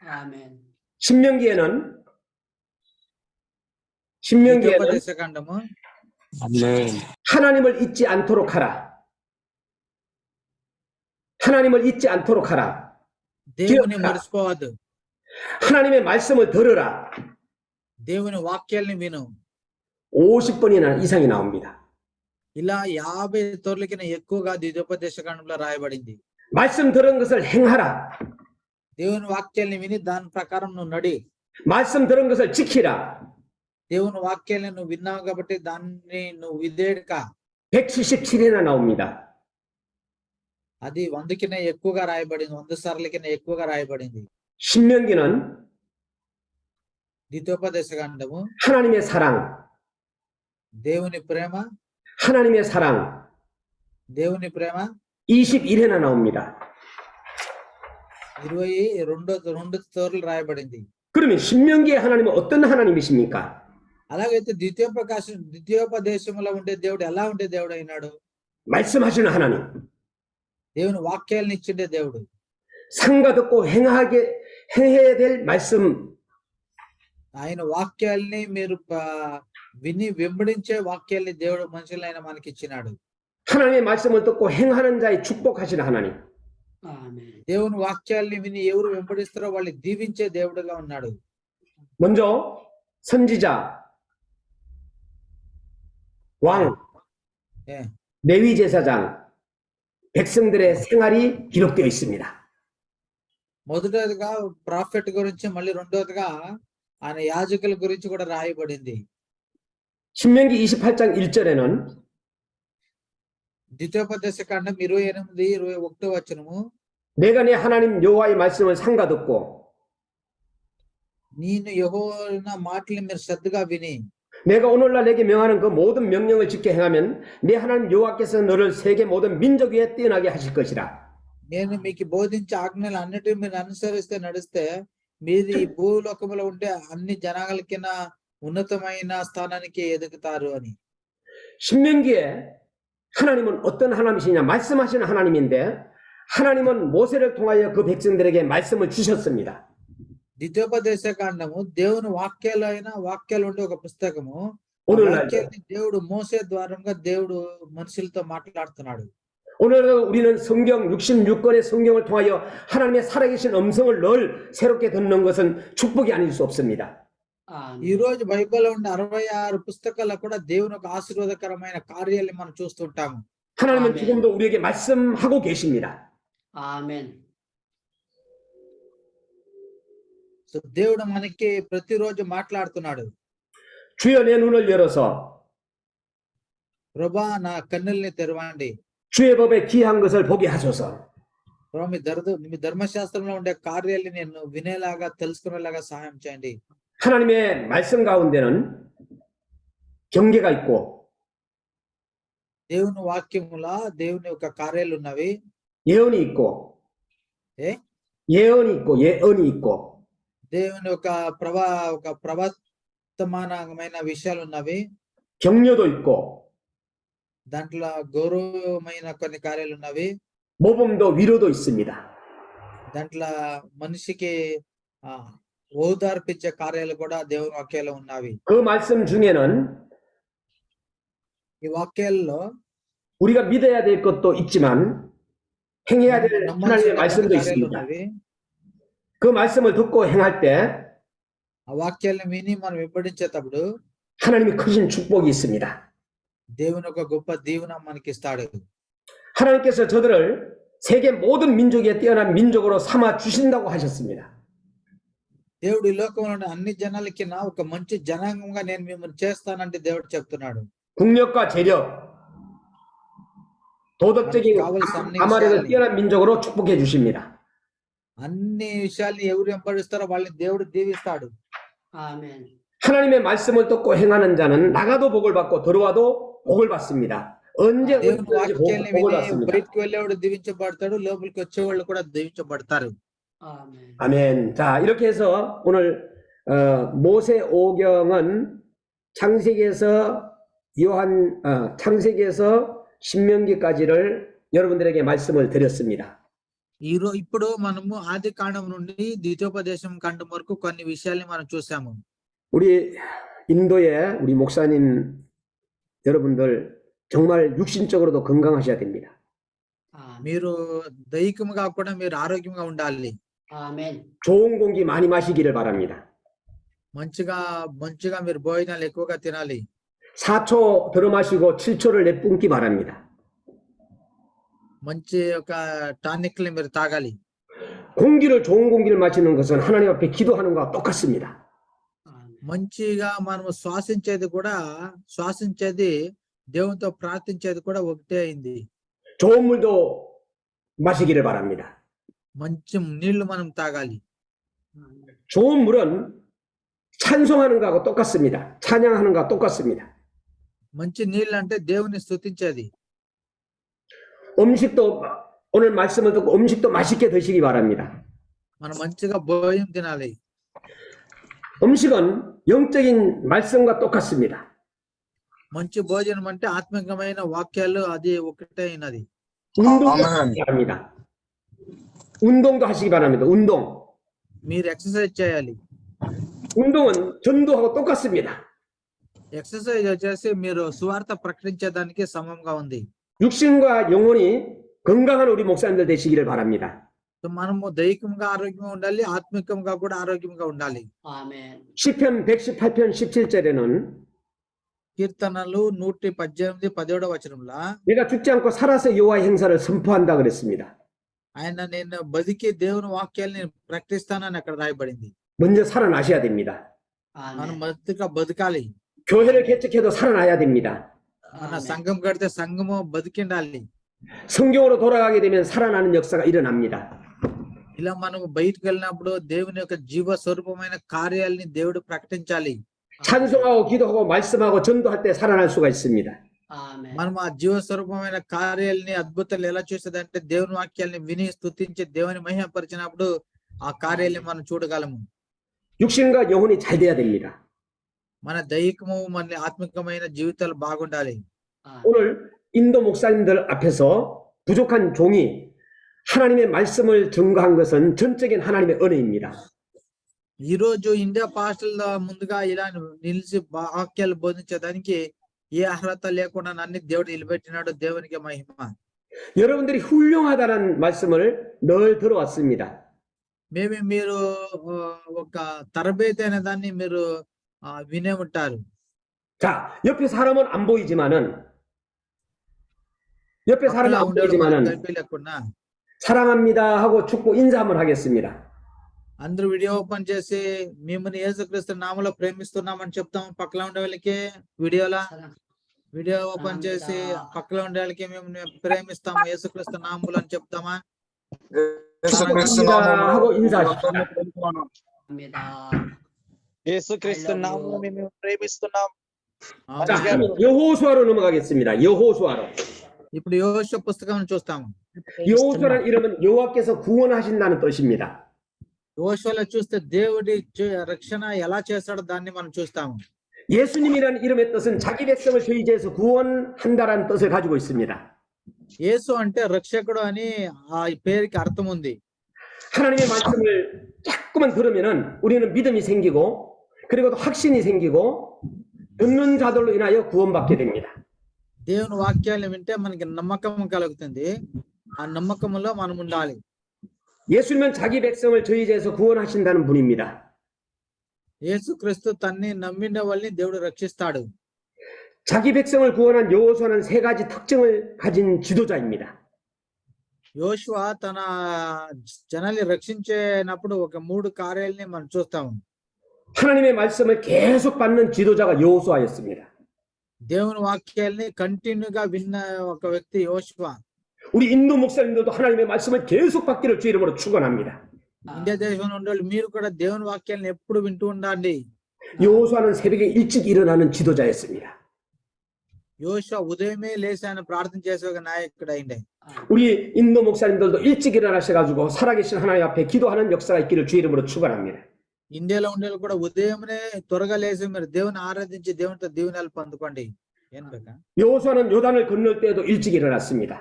아멘. 신명기에는 ద్వితీయోపదేశ కాండము 아멘. 하나님을 잊지 않도록 하라. 하나님을 잊지 않도록 하라. దేవుని 기억하라. మర్చిపోవద్దు. 하나님의 말씀을 들으라. దేవుని వాక్యాల్ని విను. 50번이나 이상이 나옵니다. ఇలా 50 తోర్లకిన ఎక్కువగా ద్వితీయోపదేశ కాండంలో రాయబడింది. 말씀 들은 것을 행하라. దేవుని వాక్యాల్ని విని దాని ప్రకారం నువ్వు నడి. 말씀 들은 것을 지키라. దేవుని వాక్యాల్ని నువ్వు విన్నావు కాబట్టి దాన్ని నువ్వు విధేయుడుగా. 177회나 나옵니다. అది 100కిన ఎక్కువగా రాయబడింది. 100 సార్లకిన ఎక్కువగా రాయబడింది. 신명기는 ద్వితీయోపదేశ కాండము 하나님의 사랑, దేవుని ప్రేమ, 하나님의 사랑 దేవుని ప్రేమ 21회나 나옵니다. 22 తోర్లు రాయబడింది. 그러면 신명기의 하나님은 어떤 하나님이십니까? అలాగైతే ద్వితీయోపదేశంలో ఉండే దేవుడు ఎలా ఉండే దేవుడు అయినాడు? 말씀하시는 하나님, దేవుని వాక్యాలను ఇచ్చిండే దేవుడు. 상과 듣고 행해야 될 말씀, ఆయన వాక్యాల్ని మీరు విని వెంబడించే వాక్యాల్ని దేవుడు మనుషులైన మనకి ఇచ్చినాడు. 하나님의 말씀을 듣고 행하는 자의 축복하시는 하나님. 아멘. దేవుని వాక్యాల్ని విని ఎవరు వెంబడిస్తారో వాళ్ళని దీవించే దేవుడుగా ఉన్నాడు. 먼저 선지자, 왕, 예. 레위 제사장, 백성들의 생활이 기록되어 있습니다. మొదటగా ప్రాఫెట్ గురించి, మళ్ళీ రెండోదిగా ఆయన యాజకుల గురించి కూడా రాయబడింది. 신명기 28장 1절에는 ద్వితీయోపదేశ కాండం 28, 21 వచనము, 내가 내 하나님 여호와의 말씀을 상가 듣고 నేను యెహోవా మాటలు మీరు శ్రద్ధగా విని 내가 오늘날 내게 명하는 그 모든 명령을 지켜 행하면 내 하나님 여호와께서 너를 세계 모든 민족 위에 뛰어나게 하실 것이라. నేను మీకు బోధించే ఆజ్ఞలు అన్నిటిని మీరు అనుసరిస్తే నడిస్తే మీరు ఈ భూలోకంలో ఉండే అన్ని జనాలకిన ఉన్నతమైన స్థానానికి ఎదుగుతారు అని. 신명기에 하나님은 어떤 하나님이시냐? 말씀하시는 하나님인데 하나님은 모세를 통하여 그 백성들에게 말씀을 주셨습니다. ద్వితీయోపదేశ కాండము దేవుని వాక్యాలు ఉండే ఒక పుస్తకము. 오늘날 వాక్యాన్ని దేవుడు మోసే ద్వారంగా దేవుడు మనుషులతో మాట్లాడుతున్నాడు. 오늘 우리는 성경 66권의 성경을 통하여 하나님의 살아계신 음성을 늘 새롭게 듣는 것은 축복이 아닐 수 없습니다. ఈ రోజు బైబిల్లో ఉండే 66 పుస్తకాల్లో కూడా దేవుని ఒక ఆశీర్వాదకరమైన కార్యాలు మనం చూస్తుంటాము. 하나님은 아멘. 지금도 우리에게 말씀하고 계십니다. 아멘. సో దేవుడు మనకి ప్రతిరోజు మాట్లాడుతున్నాడు. 주여 내 눈을 열어서 ప్రభా నా కన్నుల్ని తెరవండి. 주의 법에 귀한 것을 보게 하소서. ప్రభా మీ ధర్మశాస్త్రంలో ఉండే కార్యాలు నేను వినేలాగా తెలుసుకునేలాగా సహాయం చేయండి. 하나님의 말씀 가운데는 경계가 있고 దేవుని వాక్యములా దేవుని యొక్క కార్యాలు ఉన్నవి. 예언이 있고 ఏ 예언이 있고 దేవుని ఒక ప్రవర్తమానమైన విషయాలు ఉన్నవి. 격려도 있고 దాంట్లో గౌరవమైన కొన్ని కార్యాలు ఉన్నవి. 모범도 위로도 있습니다. దాంట్లో మనిషికి ఓదార్పించే కార్యాలు కూడా దేవుని వాక్యాలు ఉన్నవి. 그 말씀 중에는 ఈ వాక్యాల్లో 우리가 믿어야 될 것도 있지만 행해야 될 하나님의 నమ్మాల్సిన 말씀도 కార్యాలు 있습니다. ఉన్నవి. 그 말씀을 듣고 행할 때 ఆ వాక్యాలను విని మనం వెంబడించేటప్పుడు 하나님이 크신 축복이 있습니다. దేవుని ఒక గొప్ప దీవెన మనకి ఇస్తాడు. 하나님께서 저들을 세계 모든 민족에 뛰어난 민족으로 삼아 주신다고 하셨습니다. దేవుడు ఈ లోకంలో ఉన్న అన్ని జనాలకి నా ఒక మంచి జనాంగంగా నేను మిమ్మల్ని చేస్తానంటే దేవుడు చెప్తున్నాడు. 국력과 재력, 도덕적인 కావలసిన అన్ని 가마력을 విషయాల్ని, 뛰어난 민족으로 축복해 주십니다. అన్ని విషయాల్ని ఎవరు వెంబడిస్తారో వాళ్ళని దేవుడు దీవిస్తాడు. 아멘. 하나님의 말씀을 듣고 행하는 자는 나가도 복을 받고 들어와도 복을 받습니다. 언제 దేవుని 어디든지 వాక్యాన్ని 복을 విని 받습니다. బయటకు వెళ్ళేవాడు దీవించబడతాడు, లోపలికి వచ్చేవాళ్ళు కూడా దీవించబడతారు. 아멘. 아멘. 자, 이렇게 해서 오늘 모세 오경은 창세기에서 신명기까지를 여러분들에게 말씀을 드렸습니다. ఇప్పుడు మనము ఆది కాండం నుండి ద్వితీయోపదేశం కాండం వరకు కొన్ని విషయాల్ని మనం చూసాము. 우리 인도의 우리 목사님 여러분들 정말 육신적으로도 건강하셔야 됩니다. 아멘. మీరు దైహికంగా కూడా మీరు ఆరోగ్యంగా ఉండాలి. 아멘. 좋은 공기 많이 마시기를 바랍니다. మంచిగా మీరు భోజనాలు ఎక్కువగా తినాలి. 4초 들어 마시고 7초를 내뿜기 바랍니다. మంచి ఒక టానిక్లు మీరు తాగాలి. 좋은 공기를 마시는 것은 하나님 앞에 기도하는 것과 똑같습니다. 아멘. మంచిగా మనం శ్వాసించేది దేవునితో ప్రార్థించేది కూడా ఒకటే అయింది. 좋은 물도 마시기를 바랍니다. మంచి నీళ్లు మనం తాగాలి. 좋은 물은 찬송하는 것하고 똑같습니다. 찬양하는 것과 똑같습니다. మంచి నీళ్ళు అంటే దేవుని స్తుతించేది. 음식도 오늘 말씀을 듣고 음식도 맛있게 드시기 바랍니다. మనం మంచిగా భోజనం తినాలి. 음식은 영적인 말씀과 똑같습니다. మంచి భోజనం అంటే ఆత్మికమైన వాక్యాలు అది ఒకటే అయినది. 운동도 아멘. 하시기 바랍니다. 운동도 하시기 바랍니다. 운동. మీరు ఎక్సర్సైజ్ చేయాలి. 운동은 전도하고 똑같습니다. ఎక్సర్సైజ్ వచ్చేసి మీరు సువార్త ప్రకటించేదానికి సమంగా ఉంది. 육신과 영혼이 건강한 우리 목사님들 되시기를 바랍니다. సో మనము దైహికంగా ఆరోగ్యంగా ఉండాలి, ఆత్మికంగా కూడా ఆరోగ్యంగా ఉండాలి. 아멘. 시편 118편 17절에는 కీర్తనలు 118 17వ వచనంలో 내가 죽지 않고 살아서 여호와의 행사를 선포한다 그랬습니다. ఆయన నేను బతికి దేవుని వాక్యాల్ని ప్రకటిస్తానని అక్కడ రాయబడింది. 먼저 살아나셔야 됩니다. మనం 아멘. బతకాలి. 교회를 개척해도 살아나야 됩니다. మన 아멘. సంఘం కడితే సంఘము బతికిండాలి. 성경으로 돌아가게 되면 살아나는 역사가 일어납니다. ఇలా మనము బయటకు వెళ్ళినప్పుడు దేవుని యొక్క జీవ స్వరూపమైన కార్యాలని దేవుడు ప్రకటించాలి. 찬송하고 기도하고 말씀하고 전도할 때 살아날 수가 있습니다. 아멘. మనం ఆ జీవ స్వరూపమైన కార్యాలని అద్భుతాలు ఎలా చూసేదంటే దేవుని వాక్యాలని విని స్తుతించి దేవుని మహిమపరిచినప్పుడు ఆ కార్యాలని మనం చూడగలము. 육신과 영혼이 잘 돼야 됩니다. మన దైహికము మన ఆత్మికమైన జీవితాలు బాగుండాలి. 아멘. 오늘 인도 목사님들 앞에서 부족한 종이 하나님의 말씀을 증거한 것은 전적인 하나님의 은혜입니다. ఈ రోజు ఇండియా పాస్టర్ల ముందుగా ఇలా నిలిచి వాక్యాలు బోధించడానికి ఏ అర్హత లేకుండా అన్ని దేవుడు నిలబెట్టినాడు. దేవునికి మహిమ. 여러분들이 훌륭하다는 말씀을 늘 들어왔습니다. మేబీ మీరు ఒక తరబేతి అనే దాన్ని మీరు వినే ఉంటారు. 자, 옆에 사람은 안 보이지만은 옆에 사람은 పక్కన 안 ఉండేవాడు మనకు 보이지만은 కనిపించకుండా 사랑합니다 하고 축복 인사 한번 하겠습니다. అందరూ వీడియో ఓపెన్ చేసి మిమ్మల్ని యేసుక్రీస్తు నామములో ప్రేమిస్తున్నామని చెప్తాము. పక్కన ఉండే వాళ్ళకి వీడియో ఓపెన్ చేసి పక్కన ఉండే వాళ్ళకి మేము ప్రేమిస్తాము యేసుక్రీస్తు నామములో అని చెప్తామా? 예수그리스도 사랑합니다 하고 인사하십시다. 합니다. యేసుక్రీస్తు నామములో మేము ప్రేమిస్తున్నాం. 자, 여호수아로 넘어가겠습니다. 여호수아로. ఇప్పుడు యోషువ పుస్తకం చూస్తాము. 여호수아라는 이름은 여호와께서 구원하신다는 뜻입니다. యోషువలో చూస్తే దేవుడి రక్షణ ఎలా చేస్తాడో దాన్ని మనం చూస్తాము. 예수님이라는 이름의 뜻은 자기 백성을 저희 죄에서 구원한다라는 뜻을 가지고 있습니다. యేసు అంటే రక్షకుడు అని ఆ పేరుకి అర్థం ఉంది. 하나님의 말씀을 자꾸만 들으면은 우리는 믿음이 생기고 그리고 또 확신이 생기고 듣는 자들로 인하여 구원받게 됩니다. దేవుని వాక్యాలను వింటే మనకి నమ్మకం కలుగుతుంది. ఆ నమ్మకంలో మనం ఉండాలి. 예수님은 자기 백성을 저희 죄에서 구원하신다는 분입니다. యేసుక్రీస్తు తన్ని నమ్మిన వాళ్ళని దేవుడు రక్షిస్తాడు. 자기 백성을 구원한 여호수아는 세 가지 특징을 가진 지도자입니다. యోషువ తన జనాల్ని రక్షించేటప్పుడు ఒక 3 కార్యాలని మనం చూస్తాము. 하나님의 말씀을 계속 받는 지도자가 여호수아였습니다. దేవుని వాక్యాల్ని కంటిన్యూగా విన్న ఒక వ్యక్తి యోషువ. 우리 인도 목사님들도 하나님의 말씀을 계속 받기를 주 이름으로 축원합니다. ఇండియా దేశంలో ఉండే మీరు కూడా దేవుని వాక్యాలను ఎప్పుడు వింటూ ఉండండి. 여호수아는 새벽에 일찍 일어나는 지도자였습니다. యోషువ ఉదయమే లేచి ఆయన ప్రార్థన చేసే ఒక నాయకుడు అయిండే. 우리 인도 목사님들도 일찍 일어나셔가지고 살아계신 하나님 앞에 기도하는 역사가 있기를 주 이름으로 축원합니다. ఇండియాలో ఉండే వాళ్ళు కూడా ఉదయమే త్వరగా లేచి మీరు దేవుని ఆరాధించి దేవునితో దీవెనలు పొందుకోండి. ఏం బేకా 여호수아는 요단을 건널 때도 일찍 일어났습니다.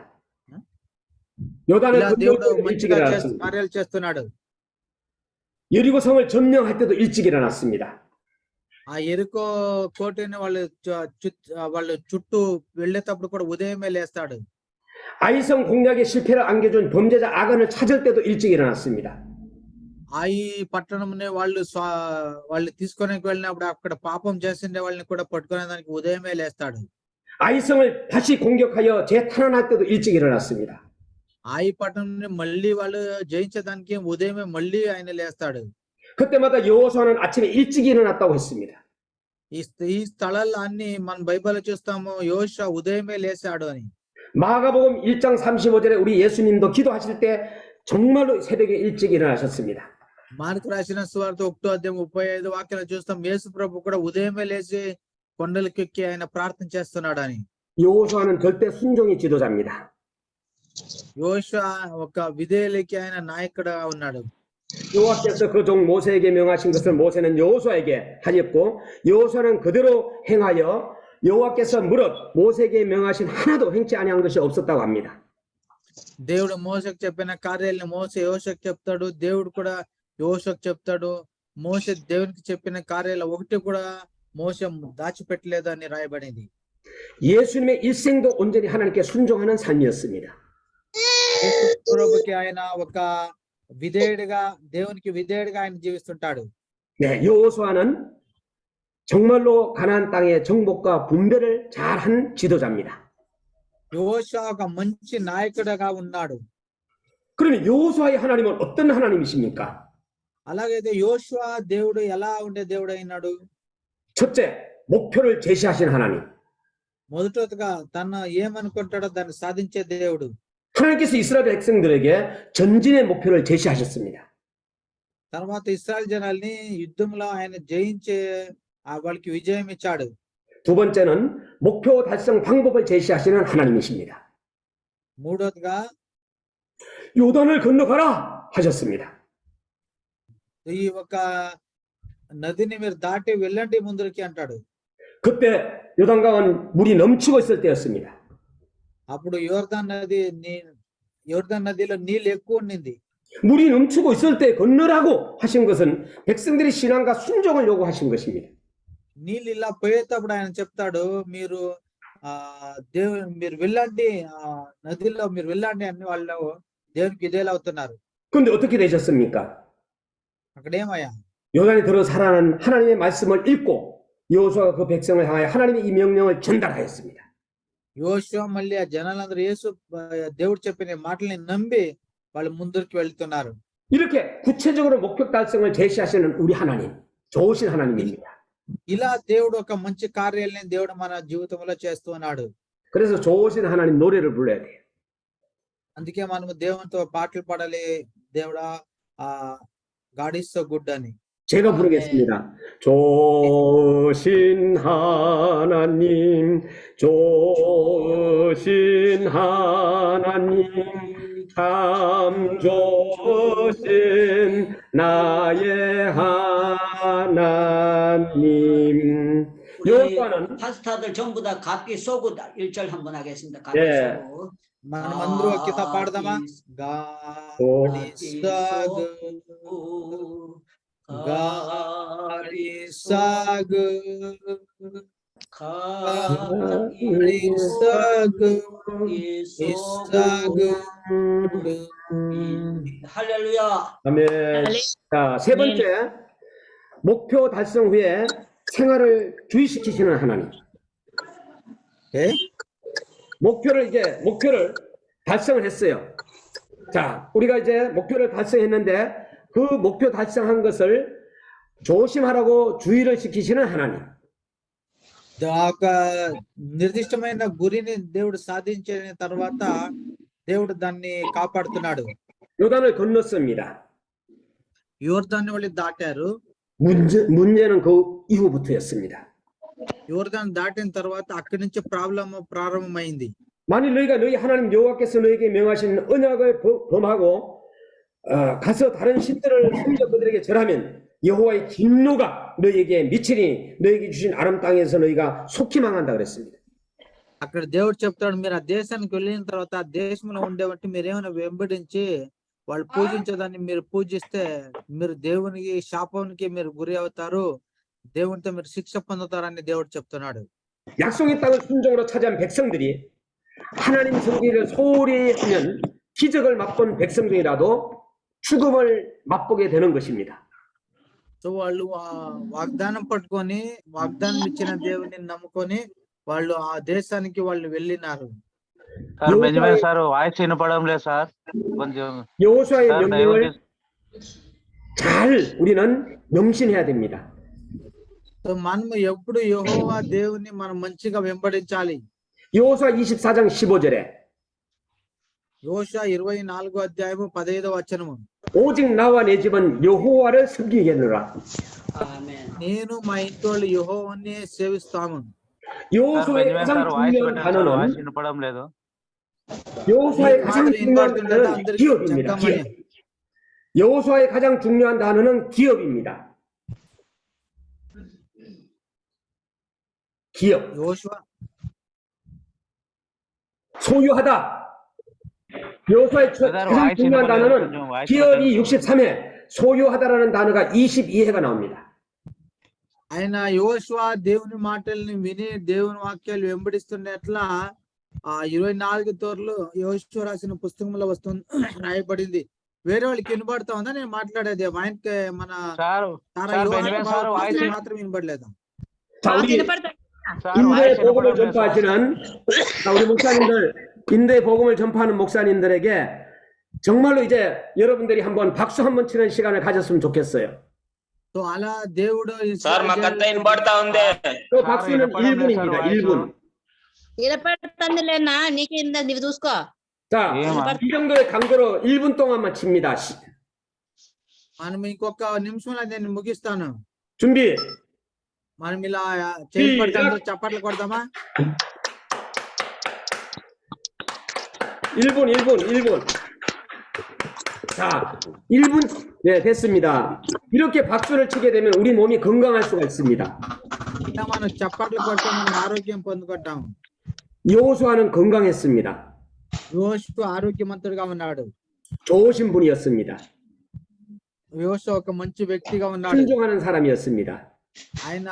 요단을 ఇలా 건널 దేవుడు 때도 일찍 మంచిగా 일어났습니다. కార్యాలు చేస్తున్నాడు. 여리고 성을 점령할 때도 일찍 일어났습니다. ఆ ఎరుకో కోటని వాళ్ళు చుట్టూ వెళ్ళేటప్పుడు కూడా ఉదయమే లేస్తాడు. 아이성 공략의 실패를 안겨준 범죄자 아간을 찾을 때도 일찍 일어났습니다. ఈ పట్టణంని వాళ్ళు తీసుకొని వెళ్ళినప్పుడు అక్కడ పాపం చేసిండే వాళ్ళని కూడా పట్టుకునే దానికి ఉదయమే లేస్తాడు. 아이성을 다시 공격하여 재탄환할 때도 일찍 일어났습니다. ఈ పట్టణంని మళ్ళీ వాళ్ళు జయించడానికి ఉదయమే మళ్ళీ ఆయన లేస్తాడు. 그때마다 여호수아는 아침에 일찍 일어났다고 했습니다. ఈ స్థలాల్లో అన్ని మన బైబిల్లో చూస్తాము యోషువ ఉదయమే లేచాడు అని. 마가복음 1장 35절에 우리 예수님도 기도하실 때 정말로 새벽에 일찍 일어나셨습니다. మార్కు రాసిన సువార్త 1:35 వాక్యాలు చూస్తాం యేసు ప్రభు కూడా ఉదయమే లేచి కొండలకెక్కి ఆయన ప్రార్థన చేస్తున్నాడు అని. 여호수아는 절대 순종의 지도자입니다. యోషువ ఒక విధేయులకి ఆయన నాయకుడుగా ఉన్నాడు. 여호와께서 그 종 모세에게 명하신 것을 모세는 여호수아에게 하였고 여호수아는 그대로 행하여 여호와께서 무릇 모세에게 명하신 하나도 행치 아니한 것이 없었다고 합니다. దేవుడు మోసకు చెప్పిన కార్యాలను మోసే యోషకు చెప్తాడు. దేవుడు కూడా యోషకు చెప్తాడు. మోసే దేవునికి చెప్పిన కార్యాలు ఒకటి కూడా మోసే దాచిపెట్టలేదు అని రాయబడింది. 예수님의 일생도 온전히 하나님께 순종하는 삶이었습니다. యేసు ప్రభుకి ఆయన ఒక విధేయుడిగా దేవునికి విధేయుడిగా ఆయన జీవిస్తుంటాడు. 네, 여호수아는 정말로 가나안 땅의 정복과 분배를 잘한 지도자입니다. యోషువ ఒక మంచి నాయకుడిగా ఉన్నాడు. 그러면 여호수아의 하나님은 어떤 하나님이십니까? అలాగైతే యోషువ దేవుడు ఎలా ఉండే దేవుడు అయినాడు? 첫째, 목표를 제시하신 하나님. మొదటగా తన ఏమనుకుంటాడో దాన్ని సాధించే దేవుడు. 하나님께서 이스라엘 백성들에게 전진의 목표를 제시하셨습니다. తర్వాత ఇశ్రాయేల్ జనాల్ని యుద్ధంలో ఆయన జయించే వాళ్ళకి విజయం ఇచ్చాడు. 두 번째는 목표 달성 방법을 제시하시는 하나님이십니다. మూడోదిగా 요단을 건너가라 하셨습니다. ఈ ఒక నదిని మీరు దాటి వెళ్ళండి ముందరికి అంటాడు. 그때 요단강은 물이 넘치고 있을 때였습니다. అప్పుడు యోర్దాన్ నదిలో నీళ్ళు ఎక్కువ ఉండింది. 물이 넘치고 있을 때 건너라고 하신 것은 백성들의 신앙과 순종을 요구하신 것입니다. నీళ్ళు ఇలా పోయేటప్పుడు ఆయన చెప్తాడు మీరు మీరు వెళ్ళండి నదిలో మీరు వెళ్ళండి అని వాళ్ళు దేవునికి విధేయులు అవుతున్నారు. 그런데 어떻게 되셨습니까? అక్కడ ఏమయ్యా? 요단이 들어 살아난 하나님의 말씀을 읽고 여호수아가 그 백성을 향하여 하나님의 이 명령을 전달하였습니다. యోషువ మళ్ళీ ఆ జనాలందరూ దేవుడు చెప్పిన మాటల్ని నమ్మి వాళ్ళు ముందుకు వెళ్తున్నారు. 이렇게 구체적으로 목표 달성을 제시하시는 우리 하나님, 좋으신 하나님입니다. ఇలా దేవుడు ఒక మంచి కార్యాలని దేవుడు మన జీవితంలో చేస్తూ ఉన్నాడు. 그래서 좋으신 하나님 노래를 불러야 돼요. అందుకే మనము దేవునితో పాటలు పాడాలి. దేవుడా గాడ్ ఈస్ సో గుడ్ అని. 제가 부르겠습니다. 좋으신 하나님, 좋으신 하나님, 참 좋으신 나의 하나님. 여호수아는 파스타들 전부 다 각기 쏘고 1절 한번 하겠습니다. 각기 예. 쏘고. మనమందరూ కింద పాడదామా? God is so good, God is so good, 할렐루야. 아멘. 자, 세 번째, 목표 달성 후에 생활을 주의시키시는 하나님. 예? 목표를 달성을 했어요. 자, 우리가 이제 목표를 달성했는데 그 목표 달성한 것을 조심하라고 주의를 시키시는 하나님. ఒక నిర్దిష్టమైన గురిని దేవుడు సాధించిన తర్వాత దేవుడు దాన్ని కాపాడుతున్నాడు. 요단을 건넜습니다. యోర్దాన్ని వాళ్ళు దాటారు. 문제는 그 이후부터였습니다. యోర్దాన్ని దాటిన తర్వాత అక్కడి నుంచి ప్రారంభమైంది. 만일 너희가 너희 하나님 여호와께서 너희에게 명하신 언약을 범하고 가서 다른 신들을 섬겨 그들에게 절하면 여호와의 진노가 너희에게 미치니 너희에게 주신 아람 땅에서 너희가 속히 망한다 그랬습니다. అక్కడ దేవుడు చెప్తాడు, మీరు ఆ దేశానికి వెళ్ళిన తర్వాత ఆ దేశంలో ఉండేవంటి మీరు ఏమైనా వెంబడించి వాళ్ళు పూజించేదాన్ని మీరు పూజిస్తే మీరు దేవునికి శాపానికి మీరు గురి అవుతారు, దేవునితో మీరు శిక్ష పొందుతారని దేవుడు చెప్తున్నాడు. 약속의 땅을 순종으로 차지한 백성들이 하나님 성기를 소홀히 하면 기적을 맛본 백성들이라도 죽음을 맛보게 되는 것입니다. సో వాళ్ళు ఆ వాగ్దానం పట్టుకొని వాగ్దానం ఇచ్చిన దేవుని నమ్ముకొని వాళ్ళు ఆ దేశానికి వాళ్ళు వెళ్ళినారు. సార్ బెంజమిన్ సార్ వాయిస్ వినపడం లేదు సార్. కొంచెం 여호수아의 సార్ 명령을 దయచేసి 잘 우리는 명심해야 됩니다. సో మనం ఎప్పుడు యెహోవా దేవుని మనం మంచిగా వెంబడించాలి. 여호수아 24장 15절에 యోషువ 24వ అధ్యాయము 15వ వచనము, 오직 나와 내 집은 여호와를 섬기겠노라. 아멘. నేను మా ఇంటి వాళ్ళు యెహోవాని సేవిస్తాము. సార్ 여호수아의 బెంజమిన్ 가장 సార్ వాయిస్ 중요한 పెట్టండి సార్. వాయిస్ 단어는 వినపడం లేదు. 여호수아의 가장 మాటలు 중요한 వినపడుతుండగా 단어는 అందరికీ 기업입니다. 잠깐만요. 기업. 여호수아의 가장 중요한 단어는 기업입니다. 기업. యోషువ 소유하다. 여호수아의 సార్ 가장 వాయిస్ 중요한 వినపడలేదు. 단어는 కొంచెం వాయిస్ 기업이 పెట్టండి. 63회, 소유하다라는 단어가 22회가 나옵니다. ఆయన యోషువ దేవుని మాటల్ని విని దేవుని వాక్యాలు వెంబడిస్తున్నట్లా 24 తోర్లు యోషువ రాసిన పుస్తకంలో వస్తుంది రాయబడింది. వేరే వాళ్ళకి వినబడతా ఉందా నేను మాట్లాడేది? ఆయనకి మన సార్ తారా సార్ యోహాను బెంజమిన్ సార్ వాయిస్ పాస్టర్ మాత్రం వినబడలేదా? 자, 우리 సార్ 인도의 వాయిస్ 복음을 వినపడం లేదు సార్. 전파하시는 자, 우리 목사님들, 인도의 복음을 전파하는 목사님들에게 정말로 이제 여러분들이 한번 박수 한번 치는 시간을 가졌으면 좋겠어요. సో అలా దేవుడు సార్ మాకంతా వినబడతా ఉంది. 그 박수는 వినపడం లేదు సార్ 1분입니다. వాయిస్. 1분. వినపడుతుందిలేనా నీకేందా నీవు చూసుకో. 자, ఏమా? 이 정도의 강도로 1분 동안만 칩니다. మనం ఇంకొక నిమిషంలో నేను ముగిస్తాను. 준비. మనం ఇలా చేయి పడితే 시작. అందరూ చప్పట్లు కొడదామా? 1분. 자, 1분. 네, 됐습니다. 이렇게 박수를 치게 되면 우리 몸이 건강할 수가 있습니다. ఇలా మనం చప్పట్లు కొడితే మనం ఆరోగ్యం పొందుకుంటాం. 여호수아는 건강했습니다. యోషువ ఆరోగ్యవంతుడిగా ఉన్నాడు. 좋으신 분이었습니다. యోషువ ఒక మంచి వ్యక్తిగా ఉన్నాడు. 순종하는 사람이었습니다. ఆయన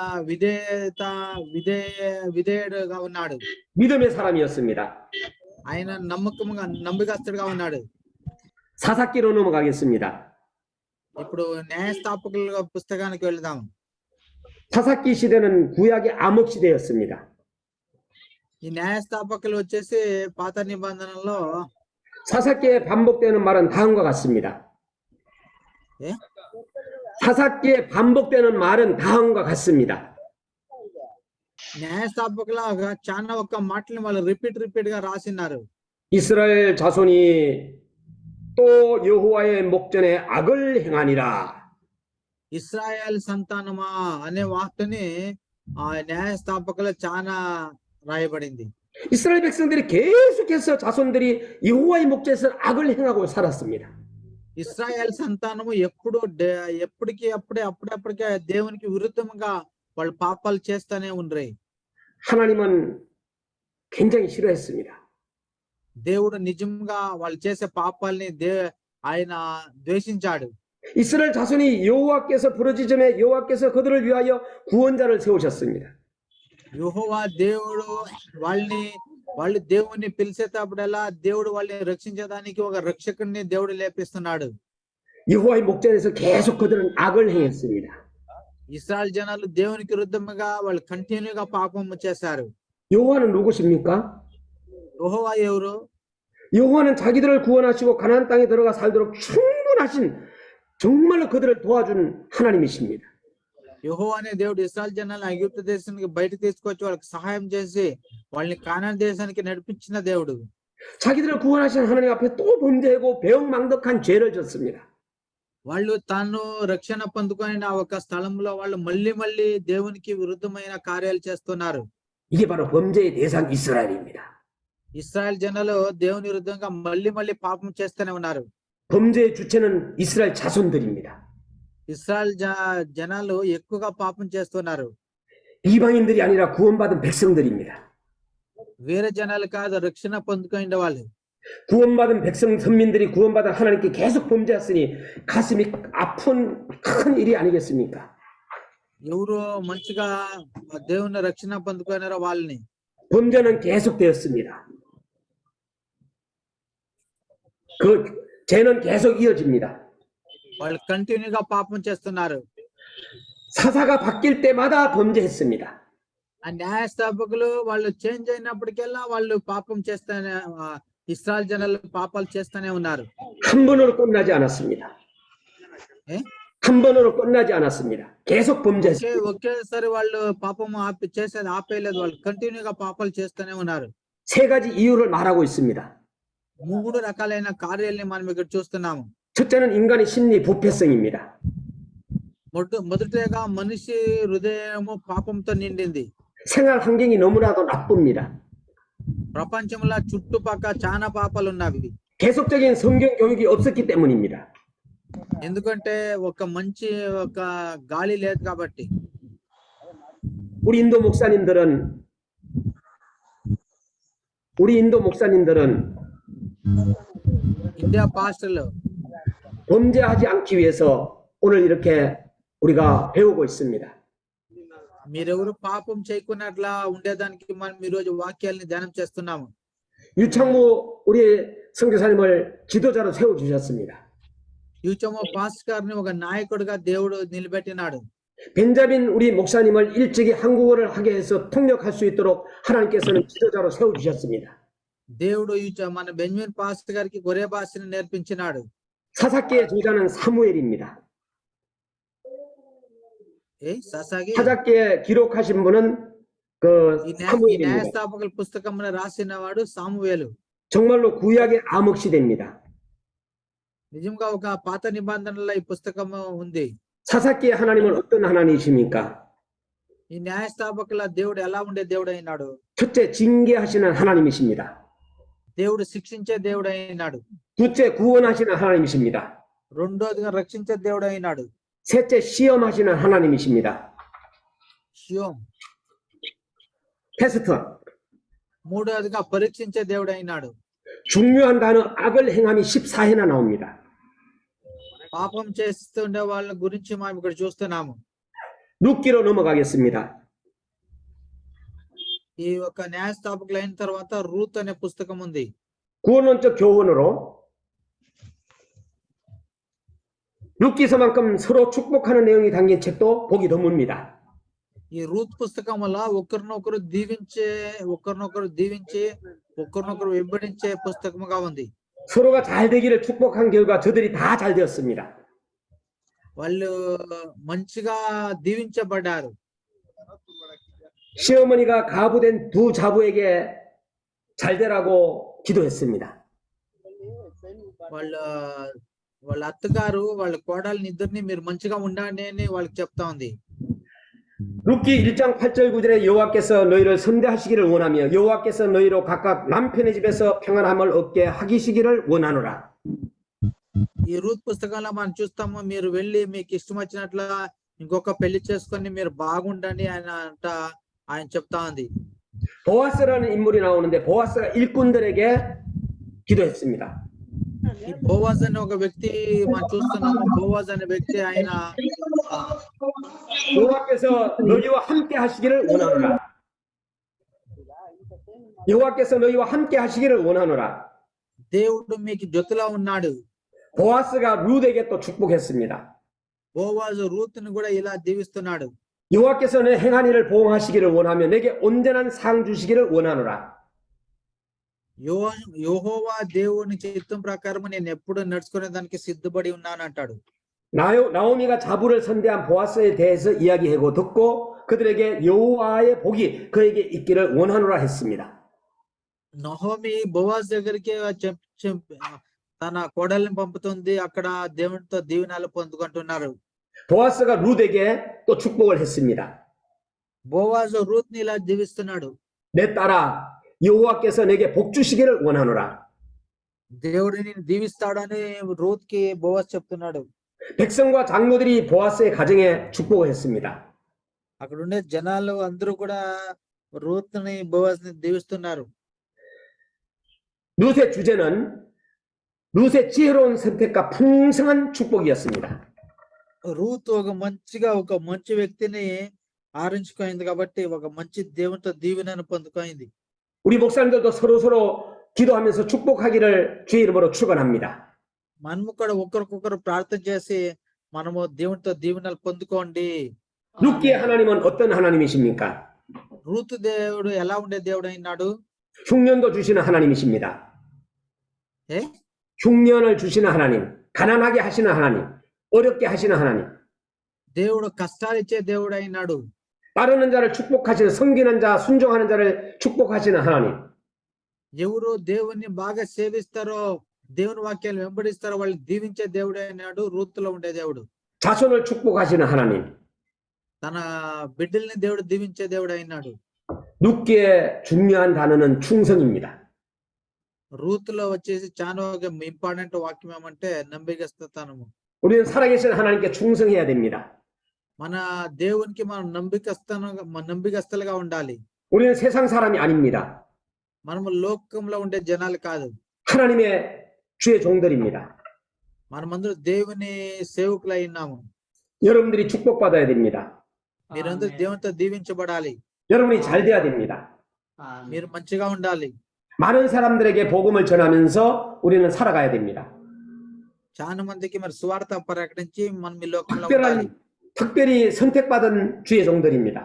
విధేయుడుగా ఉన్నాడు. 믿음의 사람이었습니다. ఆయన నమ్మకస్తుడిగా ఉన్నాడు. 사사기로 넘어가겠습니다. ఇప్పుడు న్యాయస్థాపకుల పుస్తకానికి వెళ్దాం. 사사기 시대는 구약의 암흑 시대였습니다. ఈ న్యాయస్థాపకులు వచ్చేసి పాత నిబంధనలో 사사기에 반복되는 말은 다음과 같습니다. 예? 사사기에 반복되는 말은 다음과 같습니다. న్యాయస్థాపకులుగా చాలా ఒక్క మాటలు వాళ్ళు రిపీట్ గా రాసినారు. 이스라엘 자손이 또 여호와의 목전에 악을 행하니라. ఇశ్రాయేల్ సంతానమా అనే వార్తని ఆ న్యాయస్థాపకులు చాలా రాయబడింది. 이스라엘 백성들이 계속해서 자손들이 여호와의 목전에서 악을 행하고 살았습니다. ఇశ్రాయేల్ సంతానము అప్పుడప్పటికే దేవునికి విరుద్ధంగా వాళ్ళు పాపాలు చేస్తానే ఉండ్రి. 하나님은 굉장히 싫어했습니다. దేవుడు నిజంగా వాళ్ళు చేసే పాపాలని ఆయన ద్వేషించాడు. 이스라엘 자손이 여호와께서 부르짖음에 여호와께서 그들을 위하여 구원자를 세우셨습니다. యెహోవా దేవుడు వాళ్ళు దేవుణ్ణి పిలిచేటప్పుడల్లా దేవుడు వాళ్ళని రక్షించడానికి ఒక రక్షకుడిని దేవుడు లేపిస్తున్నాడు. 여호와의 목전에서 계속 그들은 악을 행했습니다. ఇశ్రాయేల్ జనాలు దేవునికి విరుద్ధంగా వాళ్ళు కంటిన్యూగా పాపం చేశారు. 여호와는 누구십니까? యెహోవా ఎవరు? 여호와는 자기들을 구원하시고 가나안 땅에 들어가 살도록 충분하신 정말로 그들을 도와준 하나님이십니다. యెహోవా అనే దేవుడు ఇశ్రాయేల్ జనాలను ఐగుప్తు దేశానికి బయటకు తీసుకొచ్చి వాళ్ళకి సహాయం చేసి వాళ్ళని కానాన్ దేశానికి నడిపించిన దేవుడు. 자기들을 구원하신 하나님 앞에 또 범죄하고 배은망덕한 죄를 졌습니다. వాళ్ళు తాను రక్షణ పొందుకొని ఆ ఒక స్థలంలో వాళ్ళు మళ్ళీ దేవునికి విరుద్ధమైన కార్యాలు చేస్తున్నారు. 이게 바로 범죄의 대상 이스라엘입니다. ఇశ్రాయేల్ జనాలు దేవుని విరుద్ధంగా మళ్ళీ పాపం చేస్తూనే ఉన్నారు. 범죄의 주체는 이스라엘 자손들입니다. ఇశ్రాయేల్ జనాలు ఎక్కువగా పాపం చేస్తున్నారు. 이방인들이 아니라 구원받은 백성들입니다. వేరే జనాలు కాదు, రక్షణ పొందుకునే వాళ్ళు. 구원받은 백성 선민들이 구원받은 하나님께 계속 범죄했으니 가슴이 아픈 큰 일이 아니겠습니까? ఎవరు మంచిగా దేవుని రక్షణ పొందుకున్నారో వాళ్ళని. 범죄는 계속되었습니다. 그 죄는 계속 이어집니다. వాళ్ళు కంటిన్యూగా పాపం చేస్తున్నారు. 사사가 바뀔 때마다 범죄했습니다. ఆ న్యాయస్థాపకులు వాళ్ళు చేంజ్ అయినప్పటికెల్లా వాళ్ళు పాపం చేస్తూనే ఇశ్రాయేల్ జనాలు పాపాలు చేస్తూనే ఉన్నారు. 한 번으로 끝나지 않았습니다. ఏ? 한 번으로 끝나지 않았습니다. 계속 범죄했습니다. ఒకేసారి వాళ్ళు పాపం చేసేది ఆపేయలేదు. వాళ్ళు కంటిన్యూగా పాపాలు చేస్తూనే ఉన్నారు. 세 가지 이유를 말하고 있습니다. 3 రకాలైన కార్యాలని మనం ఇక్కడ చూస్తున్నాము. 첫째는 인간의 심리 부패성입니다. మొదటగా మనిషి హృదయము పాపంతో నిండింది. 생활 환경이 너무나도 나쁩니다. ప్రపంచంలో చుట్టుపక్కల చాలా పాపాలు ఉన్నవి. 계속적인 성경 교육이 없었기 때문입니다. ఎందుకంటే ఒక మంచి ఒక గాలి లేదు కాబట్టి. 우리 인도 목사님들은 ఇండియా పాస్టర్లు 범죄하지 않기 위해서 오늘 이렇게 우리가 배우고 있습니다. మీరెవరు పాపం చేయకున్నట్లా ఉండేదానికి మనం ఈ రోజు వాక్యాలని ధ్యానం చేస్తున్నాము. 유창무 우리 선교사님을 지도자로 세워 주셨습니다. యూచమో పాస్టర్ గారిని ఒక నాయకుడిగా దేవుడు నిలబెట్టినాడు. 벤자민 우리 목사님을 일찍이 한국어를 하게 해서 통역할 수 있도록 하나님께서는 지도자로 세워 주셨습니다. దేవుడు మన బెంజమిన్ పాస్టర్ గారికి గొర్రె భాషను నేర్పించినాడు. 사사기의 저자는 사무엘입니다. 사사기에 기록하신 분은 그 사무엘입니다. న్యాయస్థాపకుల పుస్తకమును రాసిన వాడు సామువేలు. 정말로 구약의 암흑 시대입니다. నిజంగా ఒక పాత నిబంధనలో ఈ పుస్తకము ఉంది. 사사기의 하나님은 어떤 하나님이십니까? ఈ న్యాయస్థాపకుల దేవుడు ఎలా ఉండే దేవుడు అయినాడు? 첫째, 징계하시는 하나님이십니다. దేవుడు శిక్షించే దేవుడు అయినాడు. 둘째, 구원하시는 하나님이십니다. రెండోదిగా రక్షించే దేవుడు అయినాడు. 셋째, 시험하시는 하나님이십니다. 시험. 테스트. మూడోదిగా పరీక్షించే దేవుడు అయినాడు. 중요한 단어 악을 행함이 14회나 나옵니다. పాపం చేస్తుండే వాళ్ళ గురించి మనం ఇక్కడ చూస్తున్నాము. 룻기로 넘어가겠습니다. ఈ ఒక న్యాయస్థాపకులు అయిన తర్వాత రూత్ అనే పుస్తకం ఉంది. 구원론적 교훈으로 룻기서만큼 서로 축복하는 내용이 담긴 책도 보기 드뭅니다. ఈ రూత్ పుస్తకం వల్ల ఒకరినొకరు దీవించి ఒకరినొకరు వెంబడించే పుస్తకముగా ఉంది. 서로가 잘 되기를 축복한 결과 저들이 다 잘 되었습니다. వాళ్ళు మంచిగా దీవించబడ్డారు. 시어머니가 가부된 두 자부에게 잘 되라고 기도했습니다. వాళ్ళ అత్తగారు వాళ్ళ కోడల్ని ఇద్దరిని మీరు మంచిగా ఉండండి అని వాళ్ళకి చెప్తా ఉంది. 룻기 1장 8절 9절에 여호와께서 너희를 선대하시기를 원하며 여호와께서 너희로 각각 남편의 집에서 평안함을 얻게 하기시기를 원하노라. ఈ రూత్ పుస్తకంలో మనం చూస్తాము, మీరు వెళ్ళి మీకు ఇష్టం వచ్చినట్ల ఇంకొక పెళ్లి చేసుకొని మీరు బాగుండండి ఆయన చెప్తా ఉంది. 보아스라는 인물이 나오는데 보아스가 일꾼들에게 기도했습니다. ఈ బోవాజ్ అనే ఒక వ్యక్తి మనం చూస్తున్నాము. బోవాజ్ అనే వ్యక్తి ఆయన 여호와께서 너희와 함께 하시기를 원하노라. 여호와께서 너희와 함께 하시기를 원하노라. దేవుడు మీకు జొత్తులో ఉన్నాడు. 보아스가 룻에게 또 축복했습니다. బోవాజు రూతును కూడా ఇలా దీవిస్తున్నాడు. 여호와께서 내 행한 일을 보응하시기를 원하며 내게 온전한 상 주시기를 원하노라. యెహోవా దేవుని చిత్తం ప్రకారం నేను ఎప్పుడు నడుచుకునే దానికి సిద్ధపడి ఉన్నాను అంటాడు. 나오미가 자부를 선대한 보아스에 대해서 이야기하고 듣고 그들에게 여호와의 복이 그에게 있기를 원하노라 했습니다. నహోమి బోవాజ్ దగ్గరికి తన కోడల్ని పంపుతుంది. అక్కడ దేవునితో దీవెనలు పొందుకుంటున్నారు. 보아스가 룻에게 또 축복을 했습니다. బోవాజు రూత్ ని ఇలా దీవిస్తున్నాడు. 내 딸아 여호와께서 내게 복 주시기를 원하노라. దేవుడిని దీవిస్తాడని రూత్ కి బోవాజ్ చెప్తున్నాడు. 백성과 장로들이 보아스의 가정에 축복을 했습니다. అక్కడ ఉండే జనాలు అందరూ కూడా రూత్ ని బోవాజ్ ని దీవిస్తున్నారు. 룻의 주제는 룻의 지혜로운 선택과 풍성한 축복이었습니다. రూత్ ఒక మంచి వ్యక్తిని ఆరించుకోయింది కాబట్టి ఒక మంచి దేవునితో దీవెనను పొందుకోయింది. 우리 목사님들도 서로 기도하면서 축복하기를 주의 이름으로 축원합니다. మనము కూడా ఒకరికొకరు ప్రార్థన చేసి మనము దేవునితో దీవెనలు పొందుకోండి. 룻기의 하나님은 어떤 하나님이십니까? రూతు దేవుడు ఎలా ఉండే దేవుడు అయినాడు? 흉년도 주시는 하나님이십니다. ఏ 흉년을 주시는 하나님, 가난하게 하시는 하나님, 어렵게 하시는 하나님, దేవుడు కష్టాలు ఇచ్చే దేవుడు అయినాడు. 따르는 자를 축복하시는, 섬기는 자, 순종하는 자를 축복하시는 하나님. ఎవరు దేవుని బాగా సేవిస్తారో దేవుని వాక్యాలు వెంబడిస్తారో వాళ్ళు దీవించే దేవుడు అయినాడు. రూతులో ఉండే దేవుడు 자손을 축복하시는 하나님. తన బిడ్డల్ని దేవుడు దీవించే దేవుడు అయినాడు. 룻기의 중요한 단어는 충성입니다. రూతులో వచ్చేసి చాలా ఒక ఇంపార్టెంట్ వాక్యం ఏమంటే నమ్మకస్తనము. 우리는 살아계신 하나님께 충성해야 됩니다. మన దేవునికి మనం నమ్మకస్తులుగా ఉండాలి. 우리는 세상 사람이 아닙니다. మనము లోకంలో ఉండే జనాలు కాదు. 하나님의 주의 종들입니다. మనమందరూ దేవుని సేవకులై ఉన్నాము. 여러분들이 축복받아야 됩니다. మీరందరూ దేవునితో దీవించబడాలి. 여러분이 잘 돼야 됩니다. మీరు మంచిగా ఉండాలి. 많은 사람들에게 복음을 전하면서 우리는 살아가야 됩니다. చాలా మందికి మరి సువార్త ప్రకటించి మనం ఈ లోకంలో ఉండాలి. 특별히 선택받은 주의 종들입니다.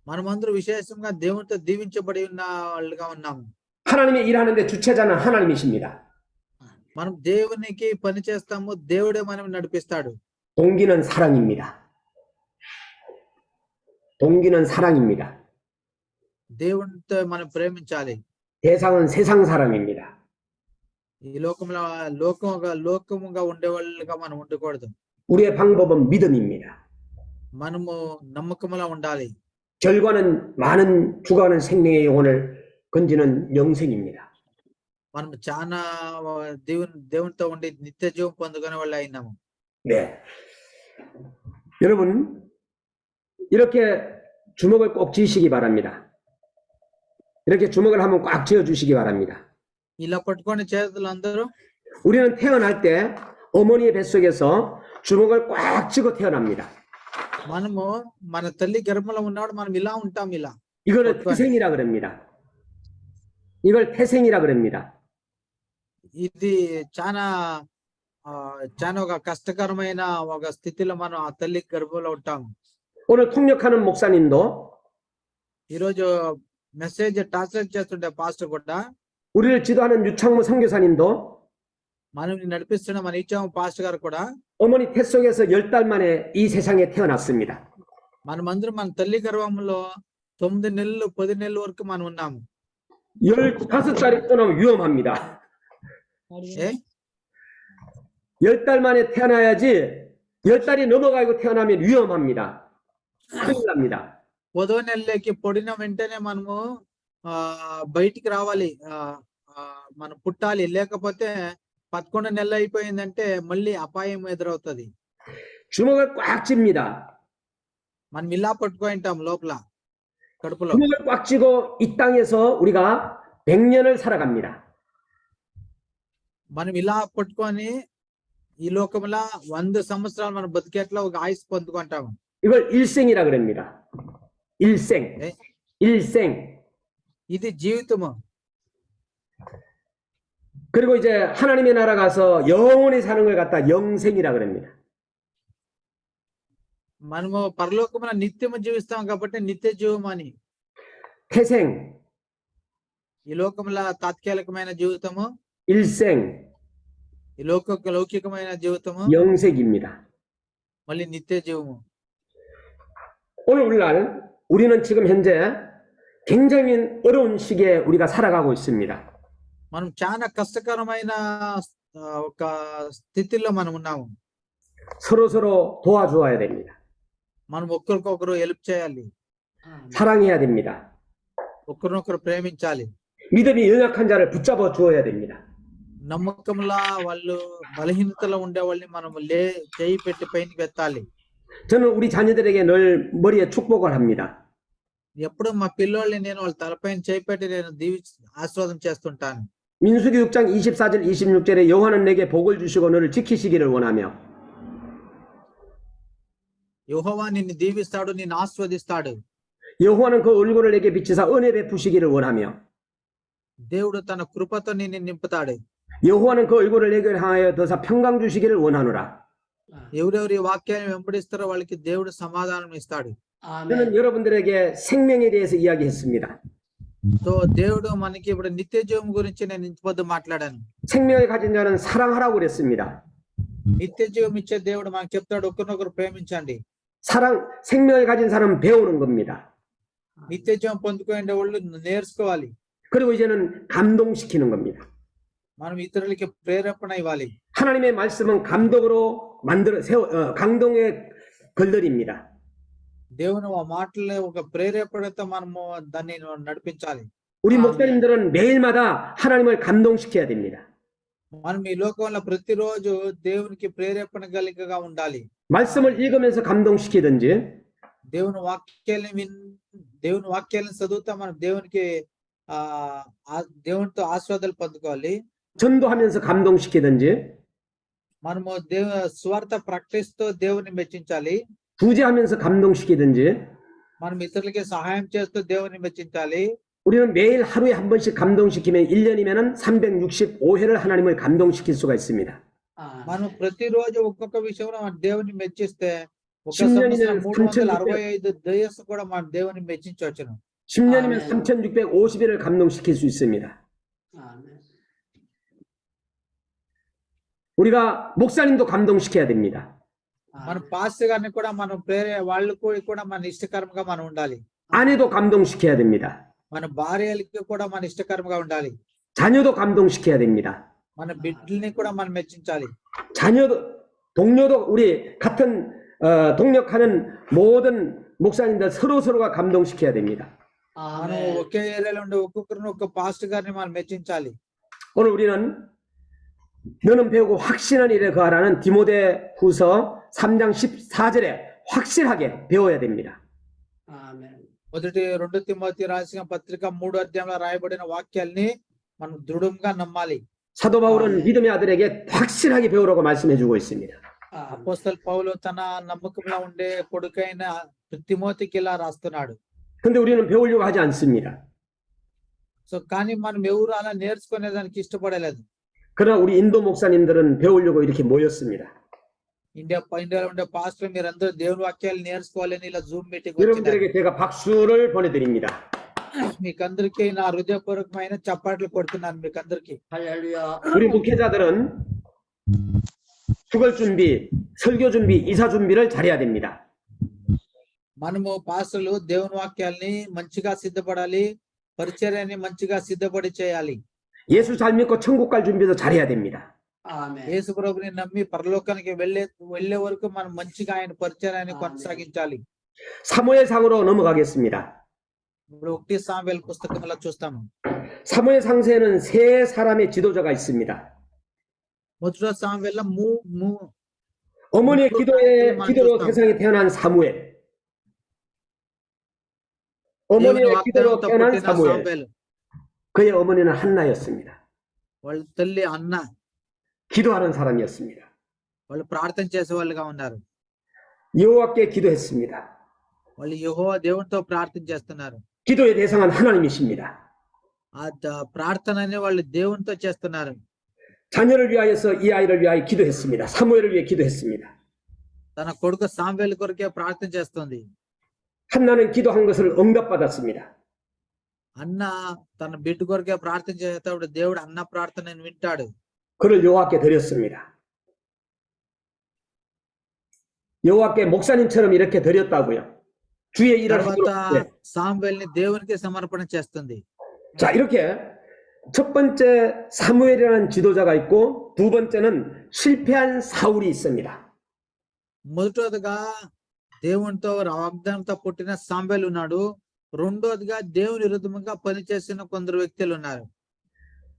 మనమందరూ విశేషంగా దేవునితో దీవించబడి ఉన్న వాళ్ళుగా ఉన్నాము. 하나님의 일하는데 주체자는 하나님이십니다. మనం దేవునికి పని చేస్తాము. దేవుడే మనం నడిపిస్తాడు. 동기는 사랑입니다. 동기는 사랑입니다. దేవునితో మనం ప్రేమించాలి. 대상은 세상 사람입니다. ఈ లోకముగా ఉండే వాళ్ళుగా మనం ఉండకూడదు. 우리의 방법은 믿음입니다. మనము నమ్మకంలో ఉండాలి. 결과는 많은 죽어가는 생명의 영혼을 건지는 영생입니다. మనం చాలా దేవునితో ఉండి నిత్య జీవం పొందుకునే వాళ్ళు అయినాము. 네, 여러분 이렇게 주먹을 꼭 쥐시기 바랍니다. 이렇게 주먹을 한번 꽉 쥐어 주시기 바랍니다. ఇలా పట్టుకొని చేతులు అందరూ. 우리는 태어날 때 어머니의 뱃속에서 주먹을 꽉 쥐고 태어납니다. మనము మన తల్లి గర్భంలో ఉన్నప్పుడు మనం ఇలా ఉంటాం. ఇలా 이거를 태생이라 그럽니다. 이걸 태생이라 그럽니다. ఇది చాలా ఒక కష్టకరమైన ఒక స్థితిలో మనం ఆ తల్లి గర్భంలో ఉంటాము. 오늘 통역하는 목사님도 ఈరోజు మెసేజ్ ట్రాన్స్లేట్ చేస్తుంటే పాస్టర్ కూడా, 우리를 지도하는 유창무 선교사님도 మనం నడిపిస్తున్న మన ఇచ్చాము పాస్టర్ గారు కూడా 어머니 태 속에서 10달 만에 이 세상에 태어났습니다. మనమందరం మన తల్లి గర్భంలో 9 నెలలు 10 నెలల వరకు మనం ఉన్నాము. 15달이 떠나면 위험합니다. ఏ 10달 만에 태어나야지 10달이 넘어가고 태어나면 위험합니다. 큰일 납니다. 10వ నెలలోకి పొడిన వెంటనే మనము బయటికి రావాలి. మనం పుట్టాలి. లేకపోతే 11 నెలలు అయిపోయిందంటే మళ్ళీ అపాయం ఎదురవుతుంది. 주먹을 꽉 쥡니다. మనం ఇలా పట్టుకుంటాం లోపల కడుపులో. 주먹을 꽉 쥐고 이 땅에서 우리가 100년을 살아갑니다. మనం ఇలా పట్టుకొని ఈ లోకంలో 100 సంవత్సరాలు మనం బతికేట్లా ఒక ఆయుష్ పొందుకుంటాము. 이걸 일생이라 그럽니다. 일생. 네. 일생. ఇది జీవితము. 그리고 이제 하나님의 나라 가서 영원히 사는 걸 갖다 영생이라 그럽니다. మనము పరలోకమున నిత్యము జీవిస్తాం కాబట్టి నిత్య జీవము అని. 태생, ఈ లోకముల తాత్కాలికమైన జీవితము, 일생, ఈ లౌకికమైన జీవితము, 영생입니다. మళ్ళీ నిత్య జీవము. 오늘날 우리는 지금 현재 굉장히 어려운 시기에 우리가 살아가고 있습니다. మనం చాలా కష్టకరమైన ఒక స్థితిలో మనం ఉన్నాము. 서로 도와주어야 됩니다. మనం ఒకరికొకరు హెల్ప్ చేయాలి, 사랑해야 됩니다. ఒకరినొకరు ప్రేమించాలి. 믿음이 연약한 자를 붙잡아 주어야 됩니다. నమ్మకంలా వాళ్ళు బలహీనతలో ఉండే వాళ్ళని మనం చేయి పెట్టి పైకి ఎత్తాలి. 저는 우리 자녀들에게 늘 머리에 축복을 합니다. ఎప్పుడు మా పిల్లోళ్ళని నేను వాళ్ళ తలపైన చేయి పెట్టి నేను ఆశీర్వాదం చేస్తుంటాను. 민수기 6장 24절 26절에 여호와는 내게 복을 주시고 너를 지키시기를 원하며 యెహోవా నిన్ను దీవిస్తాడు, నిన్ను ఆశీర్వదిస్తాడు. 여호와는 그 얼굴을 내게 비치사 은혜 베푸시기를 원하며 దేవుడు తన కృపతో నిన్ను నింపుతాడు. 여호와는 그 얼굴을 내게 향하여 더사 평강 주시기를 원하노라. ఎవరెవరు ఈ వాక్యాన్ని వెంబడిస్తారో వాళ్ళకి దేవుడు సమాధానం ఇస్తాడు. 아멘. 저는 여러분들에게 생명에 대해서 이야기했습니다. తో దేవుడు మనకి ఇప్పుడు నిత్య జీవం గురించి నేను ఇంతవద్దు మాట్లాడాను. 생명을 가진 자는 사랑하라고 그랬습니다. నిత్య జీవం ఇచ్చే దేవుడు మనకు చెప్తాడు, ఒకరినొకరు ప్రేమించండి. 생명을 가진 사람은 배우는 겁니다. నిత్య జీవం పొందుకునే వాళ్ళు నేర్చుకోవాలి. 그리고 이제는 감동시키는 겁니다. మనం ఇతరులకి ప్రేరేపణ ఇవ్వాలి. 하나님의 말씀은 감동으로 감동의 걸들입니다. దేవుని ఆ మాటలే ఒక ప్రేరేపణతో మనము దాన్ని నడిపించాలి. 우리 목사님들은 매일마다 하나님을 감동시켜야 됩니다. మనం ఈ లోకంలో ప్రతిరోజు దేవునికి ప్రేరేపణ కలిగిగా ఉండాలి. 말씀을 읽으면서 감동시키든지 దేవుని వాక్యాలను చదువుతా మనం దేవునితో ఆశీర్వాదాలు పొందుకోవాలి. 전도하면서 감동시키든지 మనము స్వార్థ ప్రకటిస్తూ దేవుని మెచ్చించాలి. 구제하면서 감동시키든지 మనం ఇతరులకి సహాయం చేస్తూ దేవుని మెచ్చించాలి. 우리는 매일 하루에 한 번씩 감동시키면 1년이면은 365회를 하나님을 감동시킬 수가 있습니다. మనం ప్రతిరోజు ఒక్కొక్క విషయంలో మన దేవుని మెచ్చిస్తే ఒక 10년이면 సంవత్సరం 365 డేస్ కూడా మన దేవుని మెచ్చించవచ్చును. 10년이면 아멘. 3650일을 감동시킬 수 있습니다. 아멘. 우리가 목사님도 감동시켜야 됩니다. మన పాస్ గారిని కూడా మనం వాళ్ళు కూడా మన ఇష్టకరంగా మనం ఉండాలి. 아내도 감동시켜야 됩니다. మన భార్యలకి కూడా మన ఇష్టకరంగా ఉండాలి. 자녀도 감동시켜야 됩니다. మన బిడ్డల్ని కూడా మనం మెచ్చించాలి. 동료도 우리 같은 동력하는 모든 목사님들 서로가 감동시켜야 됩니다. మనం ఒకే ఏరియాలో ఉండే ఒక్కొక్కరిని ఒక పాస్టర్ గారిని మనం మెచ్చించాలి. 오늘 우리는 너는 배우고 확신한 일에 거하라는 디모데후서 3장 14절에 확실하게 배워야 됩니다. 아멘. మొదటి 2 తిమోతి రాసిన పత్రిక 3వ అధ్యాయంలో రాయబడిన వాక్యాల్ని మనం దృఢంగా నమ్మాలి. 사도 바울은 믿음의 아들에게 확실하게 배우라고 말씀해주고 있습니다. అపోస్తలు పౌలు తన నమ్మకంలో ఉండే కొడుకైన తిమోతికి ఇలా రాస్తున్నాడు. 근데 우리는 배우려고 하지 않습니다. సో కానీ మనం ఎవరు అలా నేర్చుకునే దానికి ఇష్టపడలేదు. 그러나 우리 인도 목사님들은 배우려고 이렇게 모였습니다. ఇండియాలో ఉండే పాస్టర్ మీరందరూ దేవుని వాక్యాలు నేర్చుకోవాలని ఇలా జూమ్ మీటింగ్ 여러분들에게 제가 박수를 보내드립니다. మీకందరికి నా హృదయపూర్వకమైన చప్పట్లు కొడుతున్నాను మీకందరికి. 할렐루야. 우리 목회자들은 주걸 준비, 설교 준비, 이사 준비를 잘해야 됩니다. మనము పాస్టర్లు దేవుని వాక్యాల్ని మంచిగా సిద్ధపడాలి, పరిచర్యని మంచిగా సిద్ధపడి చేయాలి. 예수 잘 믿고 천국 갈 준비도 잘해야 됩니다. 아멘. యేసు ప్రభుని నమ్మి పరలోకానికి వెళ్ళే వరకు మనం మంచిగా ఆయన పరిచర్యని కొనసాగించాలి. 사무엘상으로 넘어가겠습니다. ఇప్పుడు 1 సాముయేలు పుస్తకంలో చూస్తాము. 사무엘 상세에는 세 사람의 지도자가 있습니다. మొదటి సాముయేల్లో 어머니의 기도로 세상에 태어난 사무엘. 어머니의 기도로 태어난 사무엘. 그의 어머니는 한나였습니다. వాళ్ళ తల్లి అన్న, 기도하는 사람이었습니다. వాళ్ళు ప్రార్థన చేసే వాళ్ళుగా ఉన్నారు. 여호와께 기도했습니다. వాళ్ళు యెహోవా దేవునితో ప్రార్థన చేస్తున్నారు. 기도의 대상은 하나님이십니다. ప్రార్థనని వాళ్ళు దేవునితో చేస్తున్నారు. 자녀를 위하여서 이 아이를 위하여 기도했습니다. 사무엘을 위해 기도했습니다. తన కొడుకు సామ్వేలు కొరకే ప్రార్థన చేస్తుంది. 한나는 기도한 것을 응답받았습니다. అన్న తన బిడ్డ కొరకే ప్రార్థన చేసేటప్పుడు దేవుడు అన్న ప్రార్థనని వింటాడు. 그를 여호와께 드렸습니다. 여호와께 목사님처럼 이렇게 드렸다고요. 주의 일을 తర్వాత 하도록. 네. సామ్వేల్ని దేవునికి సమర్పణ చేస్తుంది. 자, 이렇게 첫 번째 사무엘이라는 지도자가 있고 두 번째는 실패한 사울이 있습니다. మొదటోదిగా దేవునితో వాగ్దానంతో పుట్టిన సామ్వేలు ఉన్నాడు. రెండోదిగా దేవుని విరుద్ధంగా పనిచేసిన కొందరు వ్యక్తులు ఉన్నారు.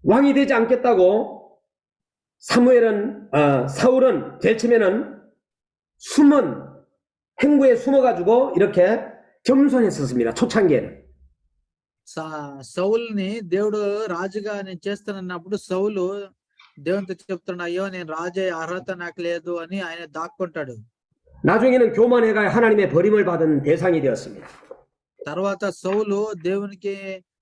왕이 되지 않겠다고 사울은 제일 처음에는 숨은 행구에 숨어가지고 이렇게 겸손했었습니다. 초창기에는. సౌలుని దేవుడు రాజుగా నేను చేస్తానన్నప్పుడు సౌలు దేవునితో చెప్తున్నాడు, అయ్యో నేను రాజే అర్హత నాకు లేదు అని ఆయన దాక్కుంటాడు. 나중에는 교만해가 하나님의 버림을 받은 대상이 되었습니다. తర్వాత సౌలు దేవునికి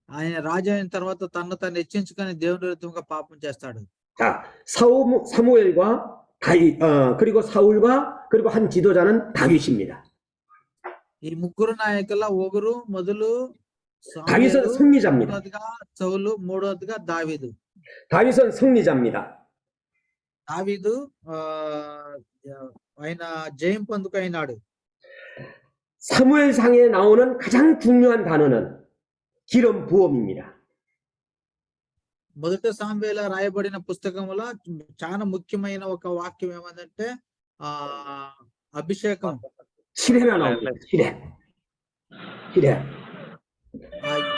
ఆయన రాజు అయిన తర్వాత తను తను హెచ్చించుకొని దేవుని విరుద్ధంగా పాపం చేస్తాడు. 자, 사무엘과 그리고 사울과 그리고 한 지도자는 다윗입니다. ఈ ముగ్గురు నాయకుల ఒకరు మొదలు 다윗은 승리자입니다. రెండోదిగా సౌలు, మూడోదిగా దావీదు. 다윗은 승리자입니다. దావీదు ఆయన జయం పొందుకున్నాడు. 사무엘상에 나오는 가장 중요한 단어는 기름 부음입니다. మొదటి సామ్వేల రాయబడిన పుస్తకములో చాలా ముఖ్యమైన ఒక వాక్యం ఏమందంటే అభిషేకం. 시레나 나옵니다. 시레.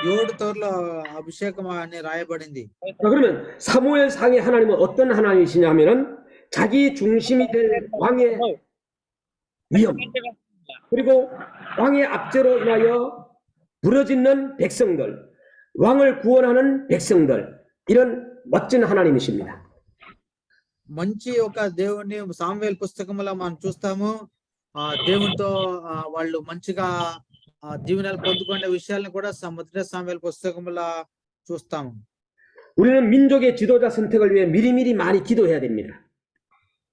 7 తోర్లో అభిషేకం అని రాయబడింది. 그러면 사무엘상의 하나님은 어떤 하나님이시냐면은 자기 중심이 될 왕의 위엄, 그리고 왕의 압제로 인하여 부러지는 백성들, 왕을 구원하는 백성들, 이런 멋진 하나님이십니다. మంచి ఒక దేవుని సామ్వేల్ పుస్తకంలో మనం చూస్తాము. దేవునితో వాళ్ళు మంచిగా దీవెనలు పొందుకునే విషయాలను కూడా మొదటి సామ్వేల్ పుస్తకంలో చూస్తాము. 우리는 민족의 지도자 선택을 위해 미리미리 많이 기도해야 됩니다.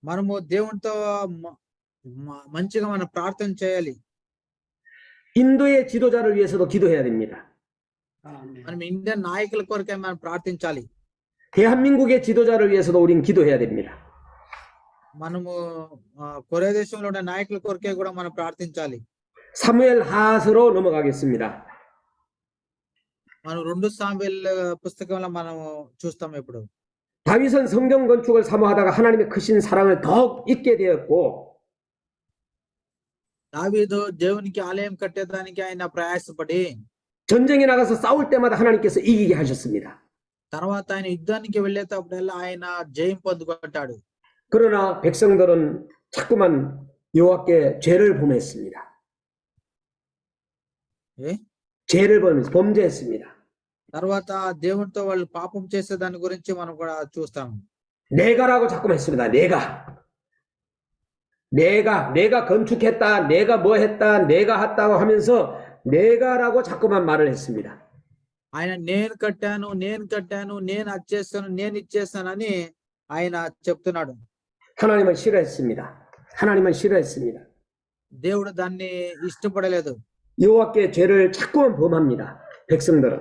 మనము దేవునితో మంచిగా మనం ప్రార్థన చేయాలి. 인도의 지도자를 위해서도 기도해야 됩니다. మనం ఇండియన్ నాయకుల కొరకే మనం ప్రార్థించాలి. 대한민국의 지도자를 위해서도 우리는 기도해야 됩니다. మనము కొరియా దేశంలో ఉన్న నాయకుల కొరకే కూడా మనం ప్రార్థించాలి. 사무엘 하서로 넘어가겠습니다. మనం 2 సామ్వేల్ పుస్తకంలో మనం చూస్తాం. ఇప్పుడు 다윗은 성경 건축을 사모하다가 하나님의 크신 사랑을 더욱 잊게 되었고, దావీదు దేవునికి ఆలయం కట్టేదానికి ఆయన ప్రయాసపడి 전쟁에 나가서 싸울 때마다 하나님께서 이기게 하셨습니다. తర్వాత ఆయన యుద్ధానికి వెళ్ళేటప్పుడల్లా ఆయన జయం పొందుకుంటాడు. 그러나 백성들은 자꾸만 여호와께 죄를 범했습니다. ఏ 죄를 범죄했습니다. తర్వాత దేవునితో వాళ్ళు పాపం చేసే దాని గురించి మనం కూడా చూస్తాం. 내가라고 자꾸만 했습니다. 내가 건축했다, 내가 뭐 했다, 내가 했다고 하면서 내가라고 자꾸만 말을 했습니다. ఆయన నేను కట్టాను, నేను అది చేస్తాను, నేను ఇచ్చేస్తానని ఆయన చెప్తున్నాడు. 하나님은 싫어했습니다. దేవుడు దాన్ని ఇష్టపడలేదు. 여호와께 죄를 자꾸만 범합니다. 백성들은.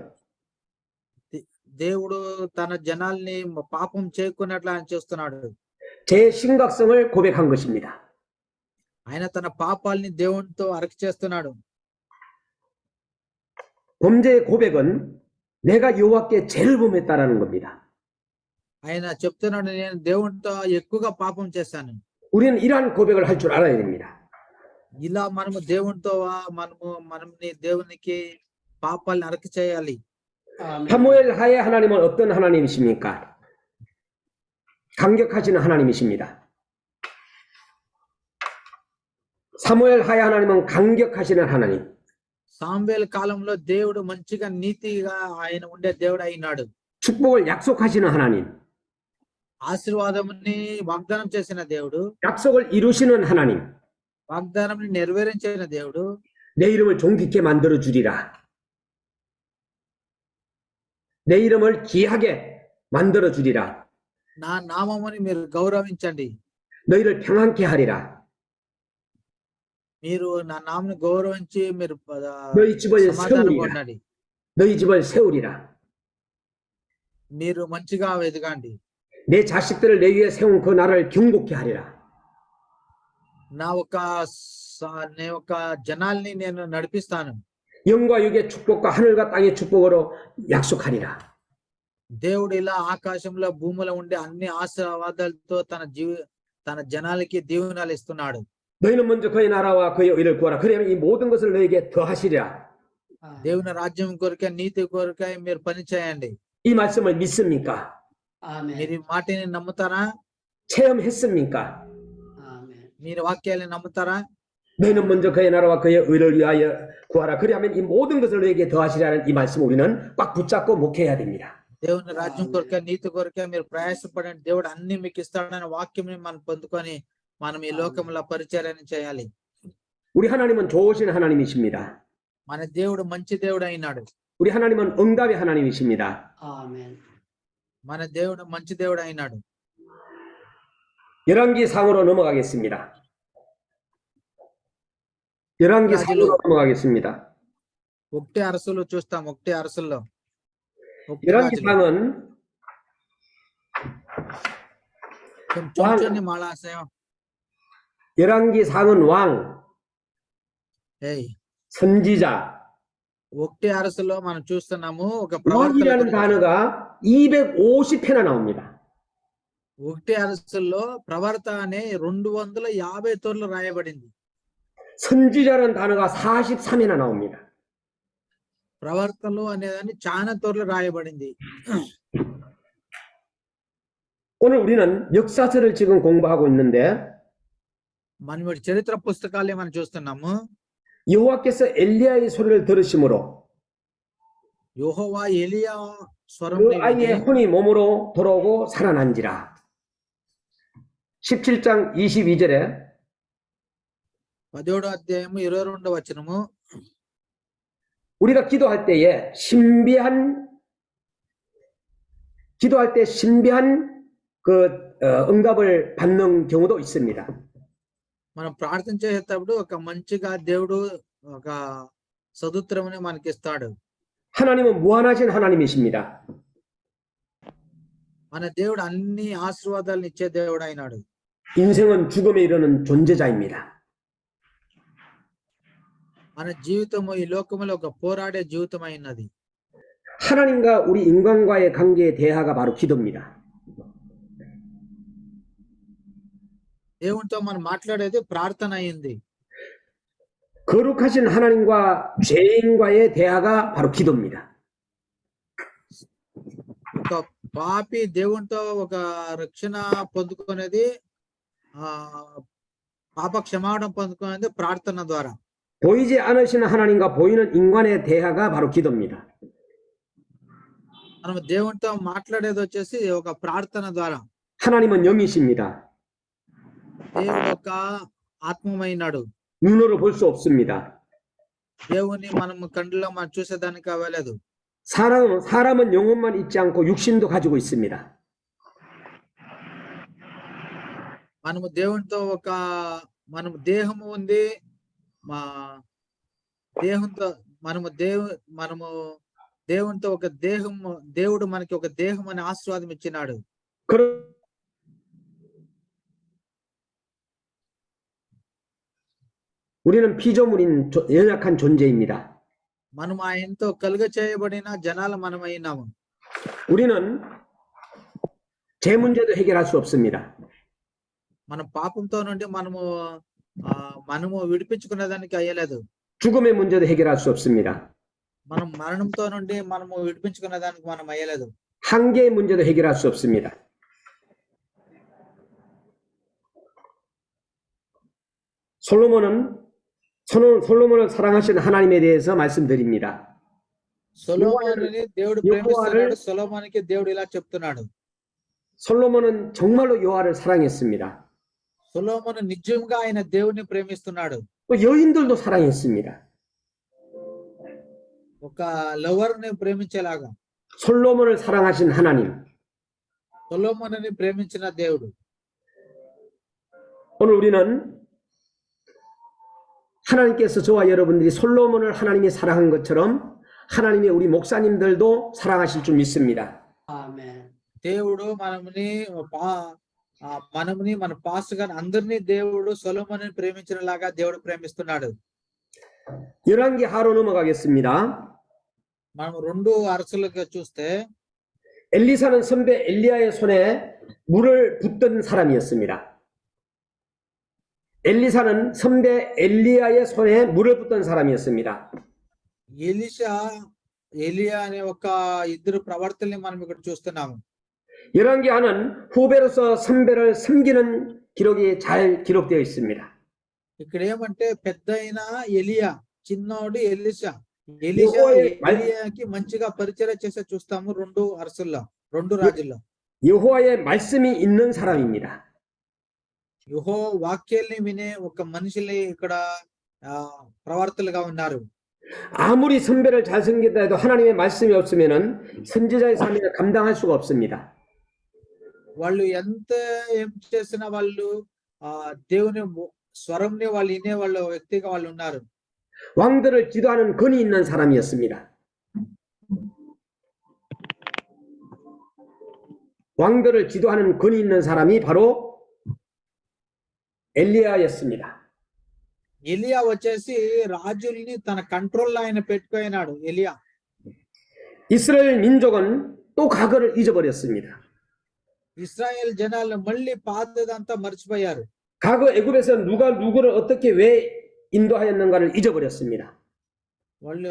దేవుడు తన జనాల్ని పాపం చేయకున్నట్లు ఆయన చేస్తున్నాడు. 제 심각성을 고백한 것입니다. ఆయన తన పాపాల్ని దేవునితో అరక చేస్తున్నాడు. 범죄의 고백은 내가 여호와께 죄를 범했다라는 겁니다. ఆయన చెప్తున్నాడు, నేను దేవునితో ఎక్కువగా పాపం చేశాను. 우리는 이러한 고백을 할 줄 알아야 됩니다. ఇలా మనము దేవునితో మనల్ని దేవునికి పాపాలను అరక చేయాలి. 사무엘 하에 하나님은 어떤 하나님이십니까? 강격하시는 하나님이십니다. 사무엘 하에 하나님은 강격하시는 하나님. సామ్వేల్ కాలంలో దేవుడు మంచిగా నీతిగా ఆయన ఉండే దేవుడు అయినాడు. 축복을 약속하시는 하나님. ఆశీర్వాదముని వాగ్దానం చేసిన దేవుడు, 약속을 이루시는 하나님. వాగ్దానంని నెరవేర్చిన దేవుడు. 내 이름을 존귀케 만들어 주리라. 내 이름을 귀하게 만들어 주리라. నా నామముని మీరు గౌరవించండి. 너희를 평안케 하리라. మీరు నా నామని గౌరవించి మీరు 너희 집을 సమాధానంగా 세우리라. ఉండండి. 너희 집을 세우리라. మీరు మంచిగా ఎదగండి. 내 자식들을 내 위에 세운 그 나를 경복케 하리라. 내 యొక్క జనాల్ని నేను నడిపిస్తాను. 영과 육의 축복과 하늘과 땅의 축복으로 약속하리라. దేవుడు ఇలా ఆకాశంలో భూమిలో ఉండే అన్ని ఆశీర్వాదాలతో తన జనాలకి దీవెనలు ఇస్తున్నాడు. 너희는 먼저 그의 나라와 그의 의를 구하라. 그러면 이 모든 것을 너에게 더하시리라. దేవుని రాజ్యం కొరకే నీతి కొరకే మీరు పని చేయండి. 이 말씀을 믿습니까? మీరు 아멘. ఈ మాటని నమ్ముతారా? 체험했습니까? 아멘. మీరు వాక్యాన్ని నమ్ముతారా? 너희는 먼저 그의 나라와 그의 의를 위하여 구하라. 그리하면 이 모든 것을 너에게 더하시라는 이 말씀 우리는 꽉 붙잡고 목회해야 됩니다. దేవుని రాజ్యం కొరకే నీతి కొరకే మీరు ప్రయాసపడండి. దేవుడు అన్ని మీకు ఇస్తాడనే వాక్యం మనం పొందుకొని మనం ఈ లోకంలో పరిచర్యని చేయాలి. 우리 하나님은 좋으신 하나님이십니다. మన దేవుడు మంచి దేవుడు అయినాడు. 우리 하나님은 응답의 하나님이십니다. 아멘. మన దేవుడు మంచి దేవుడు అయినాడు. 열왕기상으로 넘어가겠습니다. 열왕기상으로 넘어가겠습니다. ఒకటి అరసులు చూస్తాం. ఒకటి అరసుల్లో ఒకటి రాజులు. 열왕기상은 좀 천천히 말하세요. 열왕기상은 왕, ఏయ్ 선지자, ఒకటి అరసులో మనం చూస్తున్నాము ఒక 왕이라는 ప్రవక్త. 단어가 250회나 나옵니다. ఒకటి అరసుల్లో ప్రవర్త అనే 250 తోర్లు రాయబడింది. 선지자라는 단어가 43회나 나옵니다. ప్రవర్తలు అనేదాన్ని చాలా తోర్లు రాయబడింది. 오늘 우리는 역사서를 지금 공부하고 있는데 మనం ఇప్పుడు చరిత్ర పుస్తకాలే మనం చూస్తున్నాము. 여호와께서 엘리야의 소리를 들으심으로 యెహోవా ఎలియా స్వరం 그 아이의 혼이 몸으로 돌아오고 살아난지라. 17장 22절에 17వ అధ్యాయము 22వ వచనము. 우리가 기도할 때 신비한 그 응답을 받는 경우도 있습니다. మనం ప్రార్థన చేసేటప్పుడు ఒక మంచిగా దేవుడు ఒక సదుత్తరముని మనకి ఇస్తాడు. 하나님은 무한하신 하나님이십니다. మన దేవుడు అన్ని ఆశీర్వాదాలను ఇచ్చే దేవుడు అయినాడు. 인생은 죽음에 이르는 존재자입니다. మన జీవితము ఈ లోకములో ఒక పోరాడే జీవితం అయినది. 하나님과 우리 인간과의 관계의 대화가 바로 기도입니다. దేవునితో మనం మాట్లాడేది ప్రార్థన అయింది. 거룩하신 하나님과 죄인과의 대화가 바로 기도입니다. ఒక పాపి దేవునితో ఒక రక్షణ పొందుకునేది పాప క్షమాపణ పొందుకునేది ప్రార్థన ద్వారా. 보이지 않으신 하나님과 보이는 인간의 대화가 바로 기도입니다. మనం దేవునితో మాట్లాడేది వచ్చేసి ఒక ప్రార్థన ద్వారా. 하나님은 영이십니다. దేవుడు ఒక ఆత్మమైనాడు. 눈으로 볼 수 없습니다. దేవుని మనం కంటిలో మనం చూసేదానికి అవ్వలేదు. 사람은 영혼만 있지 않고 육신도 가지고 있습니다. మనము దేవునితో ఒక మనము దేహము ఉంది. మా దేహంతో మనము దేవునితో ఒక దేహము, దేవుడు మనకి ఒక దేహం అనే ఆశీర్వాదం ఇచ్చినాడు. 우리는 피조물인 연약한 존재입니다. మనం ఆయనతో కలుగ చేయబడిన జనాలు మనం అయినాము. 우리는 제 문제도 해결할 수 없습니다. మన పాపంతో నుండి మనము విడిపించుకునేదానికి అయ్యలేదు. 죽음의 문제도 해결할 수 없습니다. మనం మరణంతో నుండి మనము విడిపించుకునేదానికి మనం అయ్యలేదు. 한계의 문제도 해결할 수 없습니다. 솔로몬을 사랑하신 하나님에 대해서 말씀드립니다. సొలొమోనుని దేవుడు ప్రేమిస్తున్నాడు. సొలొమోనుకి దేవుడు ఇలా చెప్తున్నాడు. 솔로몬은 정말로 여호와를 사랑했습니다. సొలొమోను నిజంగా ఆయన దేవుని ప్రేమిస్తున్నాడు. 또 여인들도 사랑했습니다. ఒక లవర్ ని ప్రేమించేలాగా. 솔로몬을 사랑하신 하나님. సొలొమోనుని ప్రేమించిన దేవుడు. 오늘 우리는 하나님께서 저와 여러분들이 솔로몬을 하나님이 사랑한 것처럼 하나님이 우리 목사님들도 사랑하실 줄 믿습니다. 아멘. దేవుడు మనముని మన పాస్టర్ గాని అందరినీ దేవుడు సొలొమోనుని ప్రేమించినలాగా దేవుడు ప్రేమిస్తున్నాడు. 열왕기하로 넘어가겠습니다. మనం 2 అరసులుగా చూస్తే 엘리사는 선배 엘리야의 손에 물을 붓던 사람이었습니다. 엘리사는 선배 엘리야의 손에 물을 붓던 사람이었습니다. ఎలియా అనే ఒక ఇద్దరు ప్రవర్తనని మనం ఇక్కడ చూస్తున్నాము. 열왕기하는 후배로서 선배를 섬기는 기록이 잘 기록되어 있습니다. ఇక్కడ ఏమంటే పెద్దయిన ఎలియా, చిన్నోడు ఎలీషా. ఎలియాకి మంచిగా పరిచయం చేసే చూస్తాము 2 అరసుల్లో, 2 రాజుల్లో. 여호와의 말씀이 있는 사람입니다. యెహోవా వాక్యాల్ని వినే ఒక మనిషిని ఇక్కడ ప్రవర్తలుగా ఉన్నారు. 아무리 선배를 잘 섬긴다 해도 하나님의 말씀이 없으면은 선지자의 삶을 감당할 수가 없습니다. వాళ్ళు ఎంత ఏం చేసినా వాళ్ళు దేవుని స్వరంని వాళ్ళు వినే వాళ్ళ వ్యక్తిగా వాళ్ళు ఉన్నారు. 왕들을 지도하는 권위 있는 사람이었습니다. 왕들을 지도하는 권위 있는 사람이 바로 엘리야였습니다. ఎలియా వచ్చేసి రాజుల్ని తన కంట్రోల్ ఆయన పెట్టుకున్నాడు ఎలియా. 이스라엘 민족은 또 과거를 잊어버렸습니다. ఇశ్రాయేల్ జనాలు మళ్ళీ పాతదంతా మర్చిపోయారు. 과거 애굽에서 누가 누구를 어떻게 왜 인도하였는가를 잊어버렸습니다. వాళ్ళు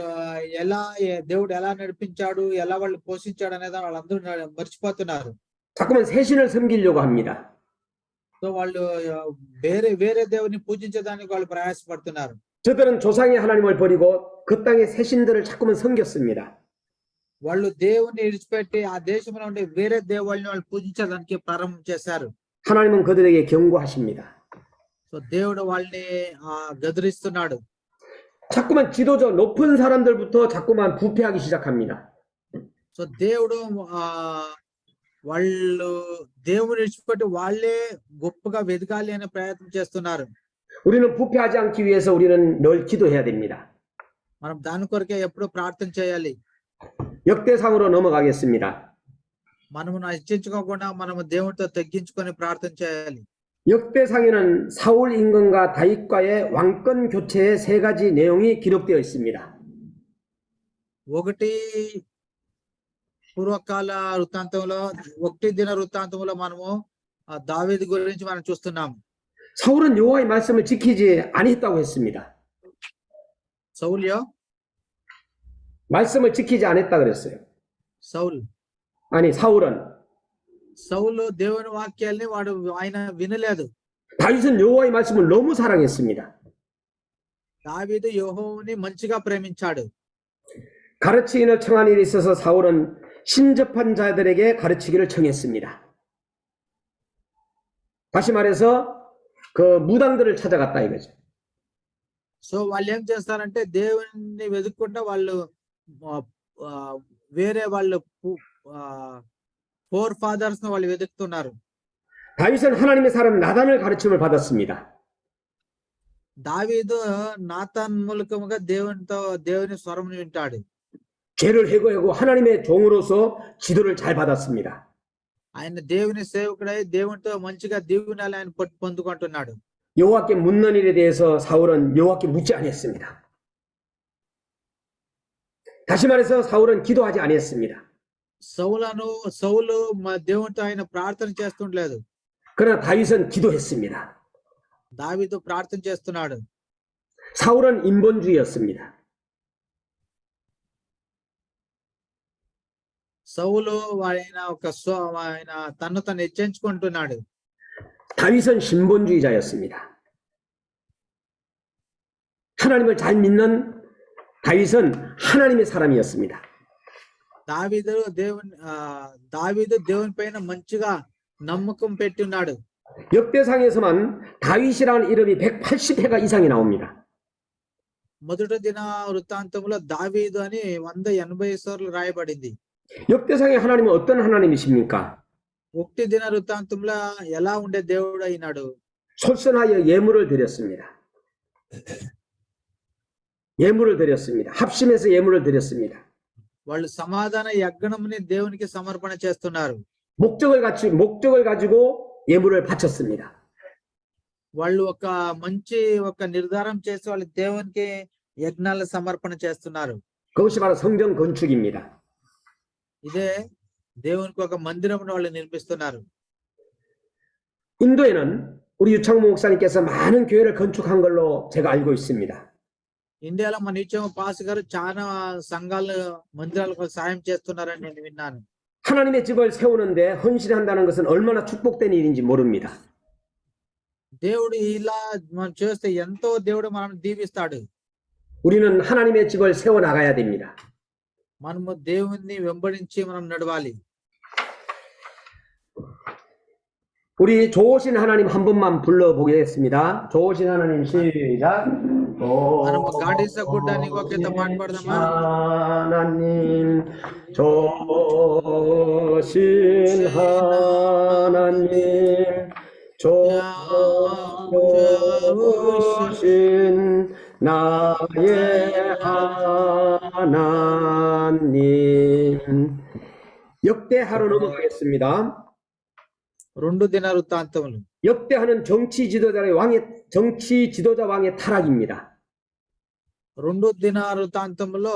ఎలా దేవుడు ఎలా నడిపించాడు, ఎలా వాళ్ళు పోషించాడు అనేది వాళ్ళందరూ మర్చిపోతున్నారు. 자꾸만 새신을 섬기려고 합니다. సో వాళ్ళు వేరే దేవుని పూజించడానికి వాళ్ళు ప్రయాసపడుతున్నారు. 저들은 조상의 하나님을 버리고 그 땅의 새신들을 자꾸만 섬겼습니다. వాళ్ళు దేవుని విడిచిపెట్టి ఆ దేశంలో ఉండే వేరే దేవుళ్ళని వాళ్ళు పూజించడానికి ప్రారంభం చేశారు. 하나님은 그들에게 경고하십니다. సో దేవుడు వాళ్ళని గదరిస్తున్నాడు. 자꾸만 지도자 높은 사람들부터 자꾸만 부패하기 시작합니다. సో దేవుడు వాళ్ళు దేవుని విడిచిపెట్టి వాళ్ళే గొప్పగా వెదగాలి అనే ప్రయత్నం చేస్తున్నారు. 우리는 부패하지 않기 위해서 우리는 늘 기도해야 됩니다. మనం దాని కొరకే ఎప్పుడు ప్రార్థన చేయాలి. 역대상으로 넘어가겠습니다. మనము హెచ్చించుకోకుండా మనము దేవునితో తగ్గించుకొని ప్రార్థన చేయాలి. 역대상에는 사울 임금과 다윗과의 왕권 교체의 3가지 내용이 기록되어 있습니다. ఒకటి పూర్వకాల వృత్తాంతంలో, 1 దిన వృత్తాంతంలో మనము దావీదు గురించి మనం చూస్తున్నాము. 사울은 여호와의 말씀을 지키지 아니했다고 했습니다. సౌల్యో 말씀을 지키지 않았다 그랬어요. సౌల్ 아니 사울은 సౌలు దేవుని వాక్యాల్ని ఆయన వినలేదు. 다윗은 여호와의 말씀을 너무 사랑했습니다. దావీదు యెహోవాని మంచిగా ప్రేమించాడు. 가르치인을 청한 일이 있어서 사울은 신접한 자들에게 가르치기를 청했습니다. 다시 말해서 그 무당들을 찾아갔다 이거죠. సో వాళ్ళు ఏం చేస్తారంటే దేవుని వెతుక్కుంటే వాళ్ళు వేరే వాళ్ళు 4 fathers ను వాళ్ళు వెతుకుతున్నారు. 다윗은 하나님의 사람 나단을 가르침을 받았습니다. దావీదు నాతాన్ మూలకముగా దేవుని స్వరమును వింటాడు. 죄를 해고하고 하나님의 종으로서 지도를 잘 받았습니다. ఆయన దేవుని సేవకుడై దేవునితో మంచిగా దీవెనలు ఆయన పొందుకుంటున్నాడు. 여호와께 묻는 일에 대해서 사울은 여호와께 묻지 아니했습니다. 다시 말해서 사울은 기도하지 아니했습니다. సౌలు దేవునితో ఆయన ప్రార్థన చేస్తుండలేదు. 그러나 다윗은 기도했습니다. దావీదు ప్రార్థన చేస్తున్నాడు. 사울은 인본주의였습니다. సౌలు ఆయన తను హెచ్చించుకుంటున్నాడు. 다윗은 신본주의자였습니다. 하나님을 잘 믿는 다윗은 하나님의 사람이었습니다. దావీదు దేవుని పైన మంచిగా నమ్మకం పెట్టి ఉన్నాడు. 역대상에서만 다윗이라는 이름이 180회가 이상이 나옵니다. మొదటి దిన వృత్తాంతంలో దావీదు అని 180 సార్లు రాయబడింది. 역대상의 하나님은 어떤 하나님이십니까? ఒకటి దిన వృత్తాంతంలో ఎలా ఉండే దేవుడు అయినాడు? 솔선하여 예물을 드렸습니다. 예물을 드렸습니다. 합심해서 예물을 드렸습니다. వాళ్ళు సమాధాన యజ్ఞముని దేవునికి సమర్పణ చేస్తున్నారు. 목적을 가지고 예물을 바쳤습니다. వాళ్ళు ఒక నిర్ధారం చేసి వాళ్ళు దేవునికి యజ్ఞాల సమర్పణ చేస్తున్నారు. 그것이 바로 성전 건축입니다. ఇదే దేవునికి ఒక మందిరమును వాళ్ళు నిర్మిస్తున్నారు. 인도에는 우리 유창모 목사님께서 많은 교회를 건축한 걸로 제가 알고 있습니다. ఇండియాలో మన నిత్యం పాస్ గారు చాలా సంఘాలు మందిరాలకు సాయం చేస్తున్నారని నేను విన్నాను. 하나님의 집을 세우는데 헌신한다는 것은 얼마나 축복된 일인지 모릅니다. దేవుడు ఇలా మనం చేస్తే ఎంతో దేవుడు మనల్ని దీవిస్తాడు. 우리는 하나님의 집을 세워 나가야 됩니다. మనము దేవుణ్ణి వెంబడించి మనం నడవాలి. 우리 좋으신 하나님 한 번만 불러보겠습니다. 좋으신 하나님 시작. మనము గాడిసగుడ్డానికి ఒకేత పాట పాడదామా? 하나님 좋으신 하나님 좋으신 나의 하나님. 역대하로 넘어가겠습니다. రెండు దిన వృత్తాంతములు. 역대하는 정치 지도자 왕의 타락입니다. రెండు దిన వృత్తాంతములో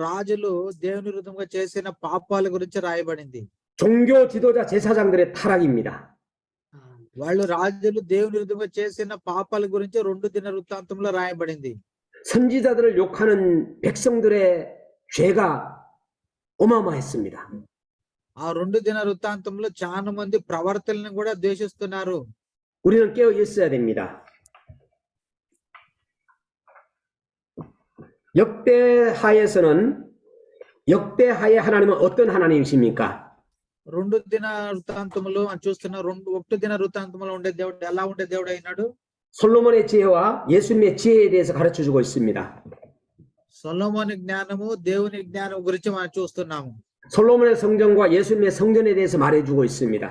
రాజులు దేవుని విరుద్ధంగా చేసిన పాపాల గురించి రాయబడింది. 종교 지도자 제사장들의 타락입니다. వాళ్ళు రాజులు దేవుని విరుద్ధంగా చేసిన పాపాల గురించి రెండు దిన వృత్తాంతంలో రాయబడింది. 선지자들을 욕하는 백성들의 죄가 어마어마했습니다. ఆ రెండు దిన వృత్తాంతంలో చాలా మంది ప్రవర్తనలను కూడా ద్వేషిస్తున్నారు. 우리는 깨어 있어야 됩니다. 역대하의 하나님은 어떤 하나님이십니까? రెండు దిన వృత్తాంతములు అని చూస్తున్న ఒకటి దిన వృత్తాంతంలో ఉండే దేవుడు ఎలా ఉండే దేవుడు అయినాడు? 솔로몬의 지혜와 예수님의 지혜에 대해서 가르쳐 주고 있습니다. సొలొమోను జ్ఞానము దేవుని జ్ఞానం గురించి మనం చూస్తున్నాము. 솔로몬의 성전과 예수님의 성전에 대해서 말해주고 있습니다.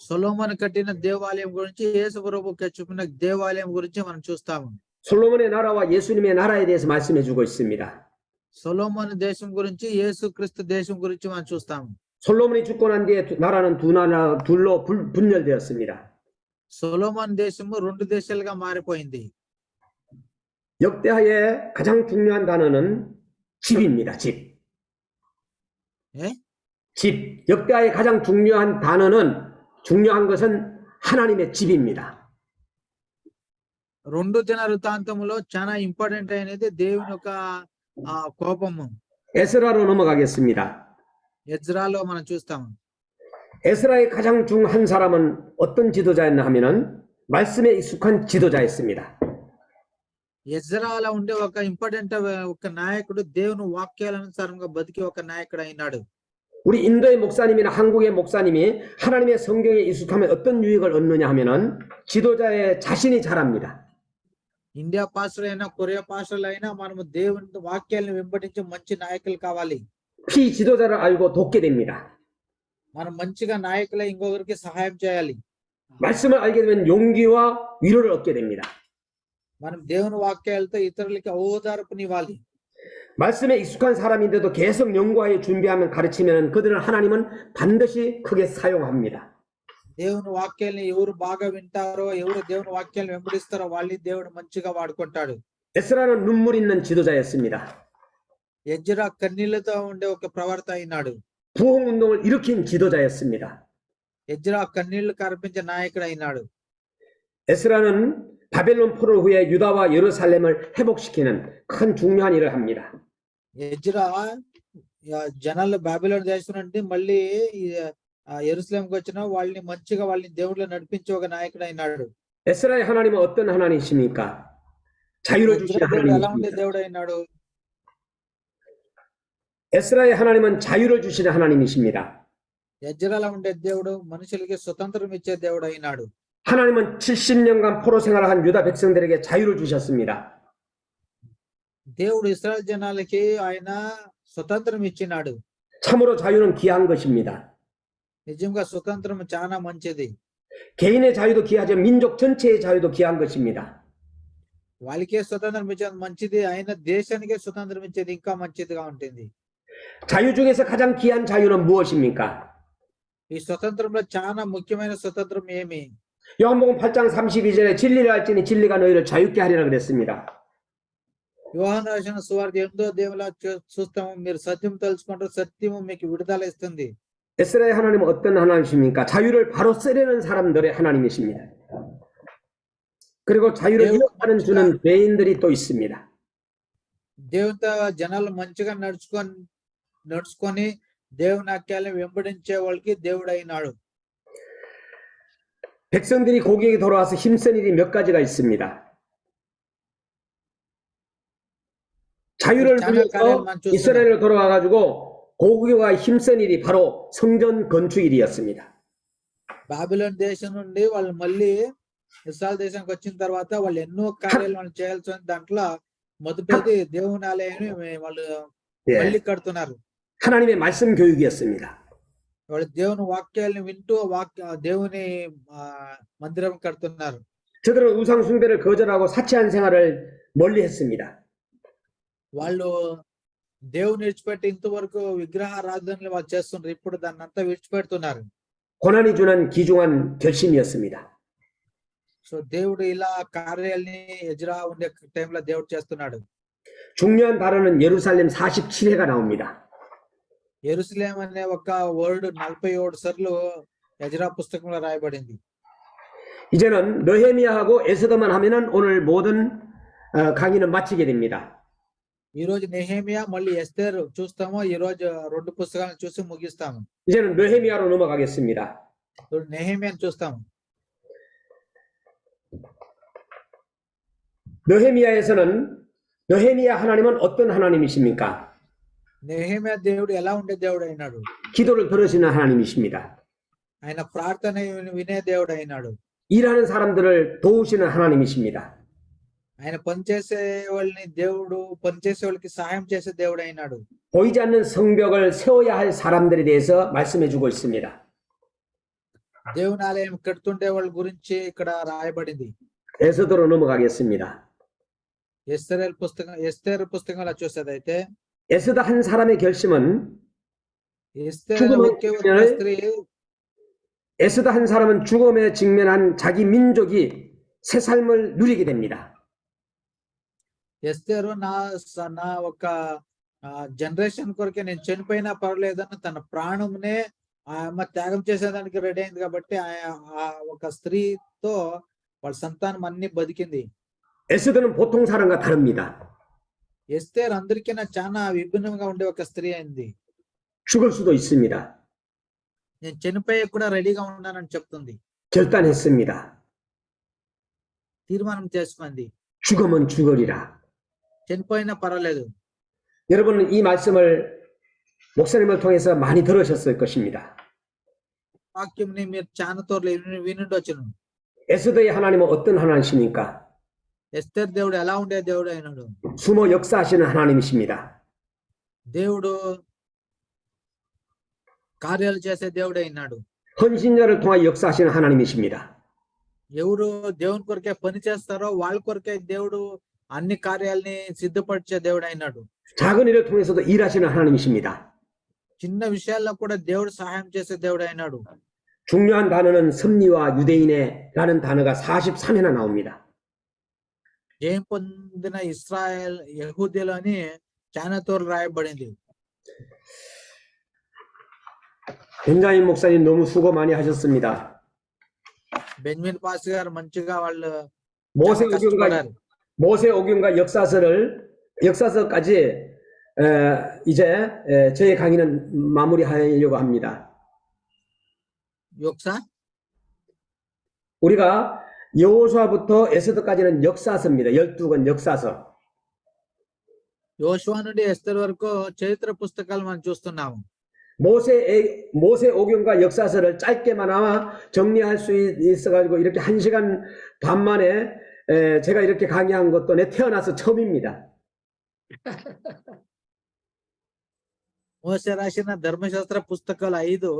సొలొమోను కట్టిన దేవాలయం గురించి యేసు ప్రభువు చెప్పిన దేవాలయం గురించి మనం చూస్తాము. 솔로몬의 나라와 예수님의 나라에 대해서 말씀해주고 있습니다. సొలొమోను దేశం గురించి యేసు క్రీస్తు దేశం గురించి మనం చూస్తాము. 솔로몬이 죽고 난 뒤에 나라는 둘로 분열되었습니다. సొలొమోను దేశము రెండు దేశాలుగా మారిపోయింది. 역대하의 가장 중요한 단어는 집입니다. 예? 집. 역대하의 가장 중요한 것은 하나님의 집입니다. రెండు దిన వృత్తాంతములో చాలా ఇంపార్టెంట్ అయినది దేవుని యొక్క కోపము. 에스라로 넘어가겠습니다. ఎజ్రాలో మనం చూస్తాము. 에스라의 가장 중한 사람은 어떤 지도자였나 하면은 말씀에 익숙한 지도자였습니다. ఎజ్రాలో ఉండే ఒక ఇంపార్టెంట్ ఒక నాయకుడు దేవుని వాక్యాలనుసారంగా బతికి ఒక నాయకుడు అయినాడు. 우리 인도의 목사님이나 한국의 목사님이 하나님의 성경에 익숙하면 어떤 유익을 얻느냐 하면은 지도자의 자신이 잘합니다. ఇండియా పాస్టర్ అయినా కొరియా పాస్టర్లు అయినా మనము దేవుని వాక్యాలను వెంబడించి మంచి నాయకులు కావాలి. 지도자를 알고 돕게 됩니다. మనం మంచిగా నాయకులై ఇంకొకరికి సహాయం చేయాలి. 말씀을 알게 되면 용기와 위로를 얻게 됩니다. మనం దేవుని వాక్యాలతో ఇతరులకి ఓదార్పునివ్వాలి. 말씀에 익숙한 사람인데도 계속 연구하여 준비하면 가르치면 그들은 하나님은 반드시 크게 사용합니다. దేవుని వాక్యాలని ఎవరు బాగా వింటారో ఎవరు దేవుని వాక్యాలను వెంబడిస్తారో వాళ్ళని దేవుడు మంచిగా వాడుకుంటాడు. 에스라는 눈물 있는 지도자였습니다. ఎజ్రా కన్నీళ్లతో ఉండే ఒక ప్రవర్త అయినాడు. 부흥 운동을 일으킨 지도자였습니다. ఎజ్రా కన్నీళ్లు కార్పించే నాయకుడు అయినాడు. 에스라는 바벨론 포로 후에 유다와 예루살렘을 회복시키는 큰 중요한 일을 합니다. ఎజ్రా జనాలు బాబిలోను దేశం నుండి మళ్ళీ యెరూషలేంకి వచ్చిన వాళ్ళని మంచిగా వాళ్ళని దేవుళ్ళు నడిపించే ఒక నాయకుడు అయినాడు. 에스라의 하나님은 어떤 하나님이십니까? 자유를 주시는 ఎలా ఉండే 하나님이십니다. దేవుడు అయినాడు? 에스라의 하나님은 자유를 주시는 하나님이십니다. ఎజ్రాలో ఉండే దేవుడు మనుషులకి స్వతంత్రం ఇచ్చే దేవుడు అయినాడు. 하나님은 70년간 포로 생활을 한 유다 백성들에게 자유를 주셨습니다. దేవుడు ఇశ్రాయేలు జనాలకి ఆయన స్వతంత్రం ఇచ్చినాడు. 참으로 자유는 귀한 것입니다. నిజంగా స్వతంత్రం చాలా మంచిది. 개인의 자유도 귀하지만 민족 전체의 자유도 귀한 것입니다. వాళ్ళకే స్వతంత్రం ఇచ్చేది మంచిది, అయిన దేశానికే స్వతంత్రం ఇచ్చేది ఇంకా మంచిదిగా ఉంటుంది. 자유 중에서 가장 귀한 자유는 무엇입니까? ఈ స్వతంత్రంలో చాలా ముఖ్యమైన స్వతంత్రం ఏమి? 요한복음 8장 32절에 진리를 알지니 진리가 너희를 자유케 하리라 그랬습니다. యోహాను రాసిన సువార్త 8వ దేవులా చూస్తాము, మీరు సత్యం తెలుసుకుంటారు, సత్యము మీకు విడుదల ఇస్తుంది. 에스라의 하나님은 어떤 하나님이십니까? 자유를 바로 쓰려는 사람들의 하나님이십니다. 그리고 자유를 잃어가는 주는 죄인들이 또 있습니다. దేవునితో జనాలు మంచిగా నడుచుకొని దేవుని వాక్యాలను వెంబడించే వాళ్ళకి దేవుడు అయినాడు. 백성들이 고기에게 돌아와서 힘쓴 일이 몇 가지가 있습니다. 자유를 누려서 이스라엘로 돌아와가지고 고기와 힘쓴 일이 바로 성전 건축 일이었습니다. బాబిలోన్ దేశం నుండి వాళ్ళు మళ్ళీ ఇస్రాయల్ దేశానికి వచ్చిన తర్వాత వాళ్ళు ఎన్నో కార్యాలు వాళ్ళు చేయాల్సిన దాంట్లో మొదటిది దేవుని ఆలయాన్ని వాళ్ళు మళ్ళీ కడుతున్నారు. 하나님의 말씀 교육이었습니다. వాళ్ళు దేవుని వాక్యాలను వింటూ దేవుని మందిరం కడుతున్నారు. 저들은 우상 숭배를 거절하고 사치한 생활을 멀리 했습니다. వాళ్ళు దేవుని విడిచిపెట్టి ఇంతవరకు విగ్రహారాధనలు వాళ్ళు చేస్తున్నారు. ఇప్పుడు దాన్ని అంతా విడిచిపెడుతున్నారు. 고난이 주는 귀중한 결심이었습니다. సో దేవుడు ఇలా కార్యాలని ఎజ్రా ఉండే టైంలో దేవుడు చేస్తున్నాడు. 중요한 단어는 예루살렘 47회가 나옵니다. యెరూషలేం అనే ఒక వర్డ్ 47 సార్లు ఎజ్రా పుస్తకంలో రాయబడింది. 이제는 느헤미야하고 에스더만 하면은 오늘 모든 강의는 마치게 됩니다. ఈ రోజు నెహెమియా మళ్ళీ ఎస్తేర్ చూస్తాము. ఈ రోజు రెండు పుస్తకాలను చూసి ముగిస్తాము. 이제는 느헤미야로 넘어가겠습니다. ఇప్పుడు నెహెమియాను చూస్తాము. 느헤미야에서는 느헤미야 하나님은 어떤 하나님이십니까? నెహెమియా దేవుడు ఎలా ఉండే దేవుడు అయినాడు? 기도를 들으시는 하나님이십니다. ఆయన ప్రార్థన వినే దేవుడు అయినాడు. 일하는 사람들을 도우시는 하나님이십니다. ఆయన పనిచేసే వాళ్ళని దేవుడు పనిచేసే వాళ్ళకి సహాయం చేసే దేవుడు అయినాడు. 보이지 않는 성벽을 세워야 할 사람들에 대해서 말씀해 주고 있습니다. దేవుని ఆలయం కడుతుండే వాళ్ళ గురించి ఇక్కడ రాయబడింది. 에스더로 넘어가겠습니다. ఎస్తేర్ పుస్తకంలో చూసేదైతే 에스더 한 사람의 결심은 에스더 한 사람은 죽음에 직면한 자기 민족이 새 삶을 누리게 됩니다. ఎస్తేరు నా ఒక జనరేషన్ కొరకే నేను చనిపోయినా పర్లేదని తన ప్రాణంనే ఆమె త్యాగం చేసేదానికి రెడీ అయింది. కాబట్టి ఆ ఒక స్త్రీతో వాళ్ళ సంతానం అన్ని బతికింది. 에스더는 보통 사람과 다릅니다. ఎస్తేర్ అందరికీ చాలా విభిన్నంగా ఉండే ఒక స్త్రీ అయింది. 죽을 수도 있습니다. నేను చనిపోయే కూడా రెడీగా ఉన్నానని చెప్తుంది. 결단했습니다. తీర్మానం చేసుకుంది. 죽으면 죽으리라. చనిపోయినా పర్వాలేదు. 여러분은 이 말씀을 목사님을 통해서 많이 들으셨을 것입니다. వాక్యంని మీరు చాలా తోర్లు వినుండొచ్చును. 에스더의 하나님은 어떤 하나님이십니까? ఎస్తేర్ దేవుడు ఎలా ఉండే దేవుడు అయినాడు? 숨어 역사하시는 하나님이십니다. దేవుడు కార్యాలు చేసే దేవుడు అయినాడు. 헌신자를 통하여 역사하시는 하나님이십니다. ఎవరు దేవుని కొరకే పని చేస్తారో వాళ్ళ కొరకే దేవుడు అన్ని కార్యాలని సిద్ధపరిచే దేవుడు అయినాడు. 작은 일을 통해서도 일하시는 하나님이십니다. చిన్న విషయాల్లో కూడా దేవుడు సహాయం చేసే దేవుడు అయినాడు. 중요한 단어는 섭리와 유대인의라는 단어가 43회나 나옵니다. జయం పొందిన ఇశ్రాయేల్ యెహూదీయులు అని చాలా తోర్లు రాయబడింది. 벤자민 목사님 너무 수고 많이 하셨습니다. బెంజమిన్ పాస్ గారు మంచిగా వాళ్ళు 모세오경과 역사서까지 이제 저의 강의는 마무리하려고 합니다. 역사? 우리가 여호수아부터 에스더까지는 역사서입니다. 12권 역사서. యోషువ నుండి ఎస్తేర్ వరకు చరిత్ర పుస్తకాలు మనం చూస్తున్నాము. 모세오경과 역사서를 짧게나마 정리할 수 있어가지고 이렇게 1시간 반 만에 제가 이렇게 강의한 것도 내 태어나서 처음입니다. మోసే రాసిన ధర్మశాస్త్ర పుస్తకాలు 5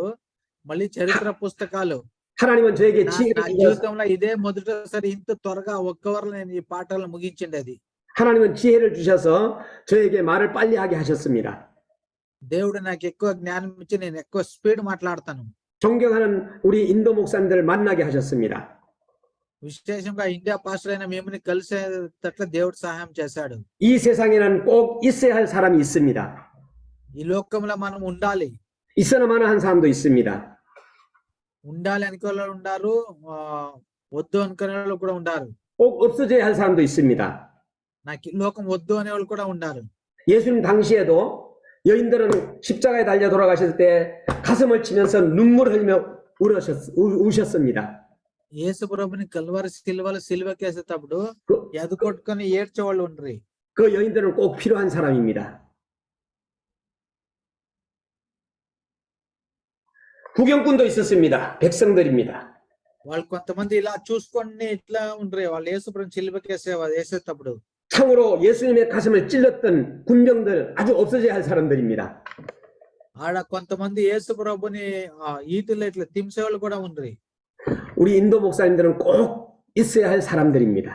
మళ్ళీ చరిత్ర పుస్తకాలు. 하나님은 저에게 నా 지혜를 నా 주셔서 జీవితంలో ఇదే మొదటిసారి ఇంత త్వరగా ఒక్క వరలో నేను ఈ పాఠాలను ముగించింది అది. 하나님은 지혜를 주셔서 저에게 말을 빨리 하게 하셨습니다. దేవుడు నాకు ఎక్కువ జ్ఞానం ఇచ్చి నేను ఎక్కువ స్పీడ్ మాట్లాడతాను. 존경하는 우리 인도 목사님들 만나게 하셨습니다. విశేషంగా ఇండియా పాస్టర్ అయిన మేముని కలిసేటట్లు దేవుడు సహాయం చేశాడు. 이 세상에는 꼭 있어야 할 사람이 있습니다. ఈ లోకంలో మనం ఉండాలి. 있어야만 한 사람도 있습니다. ఉండాలి అనుకునే వాళ్ళు ఉన్నారు, వద్దు అనుకునే వాళ్ళు కూడా ఉన్నారు. 꼭 없어져야 할 사람도 있습니다. నాకు ఈ లోకం వద్దు అనే వాళ్ళు కూడా ఉన్నారు. 예수님 당시에도 여인들은 십자가에 달려 돌아가실 때 가슴을 치면서 눈물 흘리며 우셨습니다. యేసు ప్రభుని కల్వరి సిలువకేసేటప్పుడు ఎదు కొట్టుకొని ఏడ్చే వాళ్ళు ఉండ్రి. 그 여인들은 꼭 필요한 사람입니다. 구경꾼도 있었습니다. 백성들입니다. వాళ్ళు కొంతమంది ఇలా చూసుకొని ఇట్లా ఉండ్రి. వాళ్ళు యేసు ప్రభుని వేసేటప్పుడు 참으로 예수님의 가슴을 찔렀던 군병들 아주 없어져야 할 사람들입니다. ఆడ కొంతమంది యేసు ప్రభుని ఈటిలో ఇట్లా తింసేవాళ్ళు కూడా ఉండ్రి. 우리 인도 목사님들은 꼭 있어야 할 사람들입니다.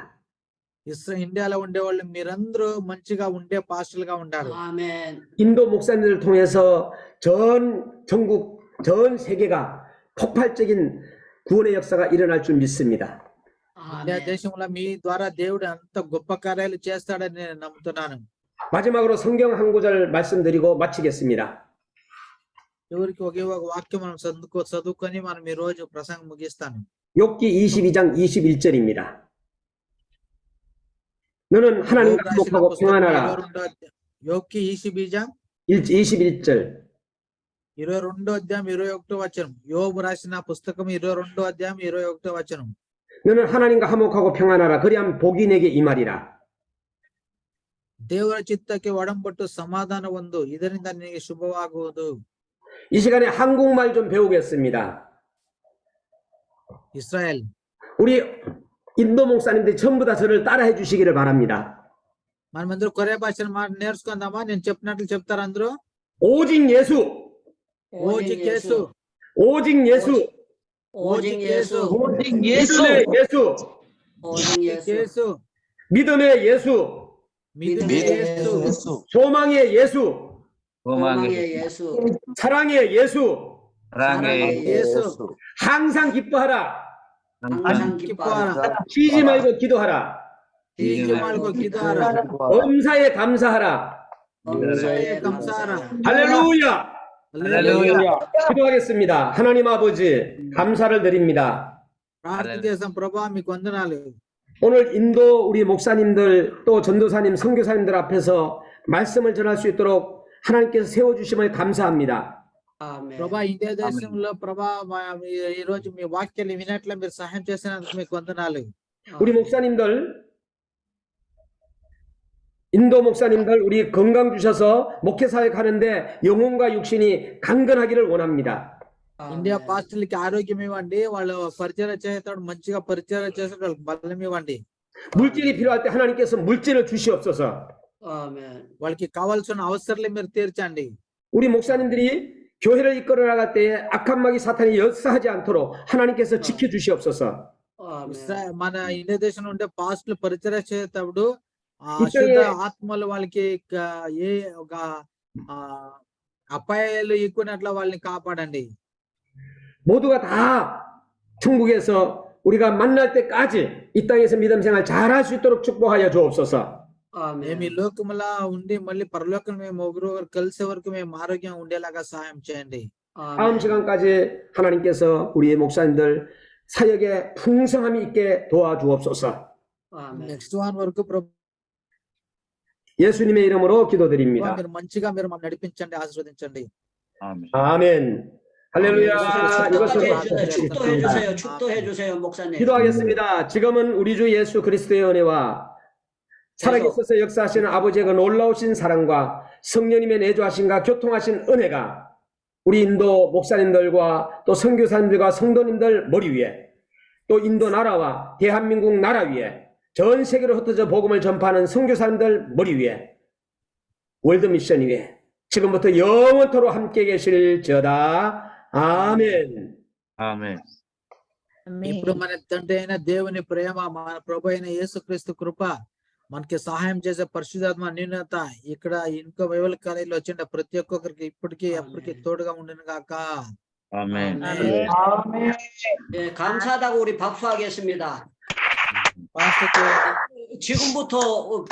ఇండియాలో ఉండేవాళ్ళు మీరందరూ మంచిగా ఉండే పాస్టర్లుగా ఉండాలి. 아멘. 인도 목사님들을 통해서 전 전국 전 세계가 폭발적인 구원의 역사가 일어날 줄 믿습니다. ఇండియా 아멘. దేశంలో మీ ద్వారా దేవుడు అంత గొప్ప కార్యాలు చేస్తాడని నేను నమ్ముతున్నాను. 마지막으로 성경 한 구절 말씀드리고 마치겠습니다. ఎవరికి ఒకే ఒక వాక్యం మనం చదువుకొని మనం ఈ రోజు ప్రసంగం ముగిస్తాను. 욥기 22장 21절입니다. 너는 하나님과 화목하고 평안하라. యోబ్కి 22장 21절. 22వ అధ్యాయం 21వ వచనం. యోబు రాసిన పుస్తకం 22వ అధ్యాయం 21వ వచనం. 너는 하나님과 화목하고 평안하라. 그리하면 복이 내게 임하리라. ದೇವರ ಚಿತ್ತಕ್ಕೆ ಒಡಂಬಟ್ಟು ಸಮಾಧಾನ ಹೊಂದು, ಇದರಿಂದ ನಿನಗೆ ಶುಭವಾಗುವುದು. 이 시간에 한국말 좀 배우겠습니다. ఇస్రాయల్ 우리 인도 목사님들이 전부 다 저를 따라해 주시기를 바랍니다. మనమందరూ కొరే భాషను నేర్చుకుందామా? నేను చెప్పినట్లు చెప్తారు అందరూ. 오직 예수, ఓజిక్ యేసు, 오직 예수, 오직 예수. 오직 예수. 믿음의 예수, 오직 예수. యేసు, 믿음의 예수, 믿음의 యేసు, 소망의 예수, 소망의 예수. 사랑의 예수, 사랑의 예수, 항상 기뻐하라. 항상 기뻐하라. 쉬지 말고 기도하라. 뛰지 말고 기도하라. 엄사에 감사하라. 범사에 감사하라. 할렐루야. 할렐루야. 기도하겠습니다. 하나님 아버지 감사를 드립니다. ప్రార్థన ప్రభా మీకు వందనాలు. 오늘 인도 우리 목사님들 또 전도사님 선교사님들 앞에서 말씀을 전할 수 있도록 하나님께서 세워주심을 감사합니다. 아멘. ప్రభా ఇండియా దేశంలో ప్రభా ఈ రోజు మీ వాక్యాలు వినట్ల మీరు సహాయం చేసినందుకు మీకు వందనాలు. 우리 목사님들 인도 목사님들 우리 건강 주셔서 목회사에 가는데 영혼과 육신이 강건하기를 원합니다. ఇండియా పాస్టర్లకి ఆరోగ్యం ఇవ్వండి. వాళ్ళు పరిచయం చేసేటప్పుడు మంచిగా పరిచయం చేసే వాళ్ళకి బలం ఇవ్వండి. 물질이 필요할 때 하나님께서 물질을 주시옵소서. 아멘. వాళ్ళకి కావాల్సిన అవసరాలు మీరు తీర్చండి. 우리 목사님들이 교회를 이끌어 나갈 때에 악한 마귀 사탄이 역사하지 않도록 하나님께서 지켜주시옵소서. 아멘. మన ఇండియా దేశంలో ఉండే పాస్టర్లు పరిచయం చేసేటప్పుడు ఇతరే- అశుద్ధ ఆత్మలు వాళ్ళకి ఏ ఒక అపాయాలు ఎక్కువనట్ల వాళ్ళని కాపాడండి. 모두가 다 천국에서 우리가 만날 때까지 이 땅에서 믿음 생활 잘할 수 있도록 축복하여 주옵소서. మేము ఈ 아멘. లోకములా ఉండి మళ్ళీ పరలోకం మేము ఒకరు కలిసే వరకు మేము ఆరోగ్యం ఉండేలాగా సహాయం చేయండి. 다음 시간까지 하나님께서 우리의 목사님들 사역에 풍성함이 있게 도와주옵소서. 아멘. నెక్స్ట్ వన్ వరకు ప్రభు 예수님의 이름으로 기도드립니다. మీరు మంచిగా మీరు మమ్మల్ని నడిపించండి, ఆశీర్వదించండి. 아멘. 할렐루야. 축도까지 이것으로 해주세요. 축도해 주세요. 축도해 주세요, 목사님. 기도하겠습니다. 지금은 우리 주 예수 그리스도의 은혜와 살아계셔서 역사하시는 아버지의 그 놀라우신 사랑과 성령님의 내주하심과 교통하신 은혜가 우리 인도 목사님들과 또 선교사님들과 성도님들 머리 위에 또 인도 나라와 대한민국 나라 위에 전 세계로 흩어져 복음을 전파하는 선교사님들 머리 위에 월드미션 위에 지금부터 영원토록 함께 계실지어다. 아멘. ఆమెన్. ఇప్పుడు మన తండ్రి అయిన దేవుని ప్రేమ మన ప్రభు అయిన యేసుక్రీస్తు కృప మనకి సహాయం చేసే పరిశుద్ధాత్మ అన్యోన్యత ఇక్కడ ఇంకో బైబిల్ కాలేజీలో వచ్చిన ప్రతి ఒక్కరికి ఇప్పటికీ ఎప్పటికీ తోడుగా ఉండును గాక. ఆమెన్. 예, 감사하다고 우리 박수하겠습니다. పాస్టర్ కి 지금부터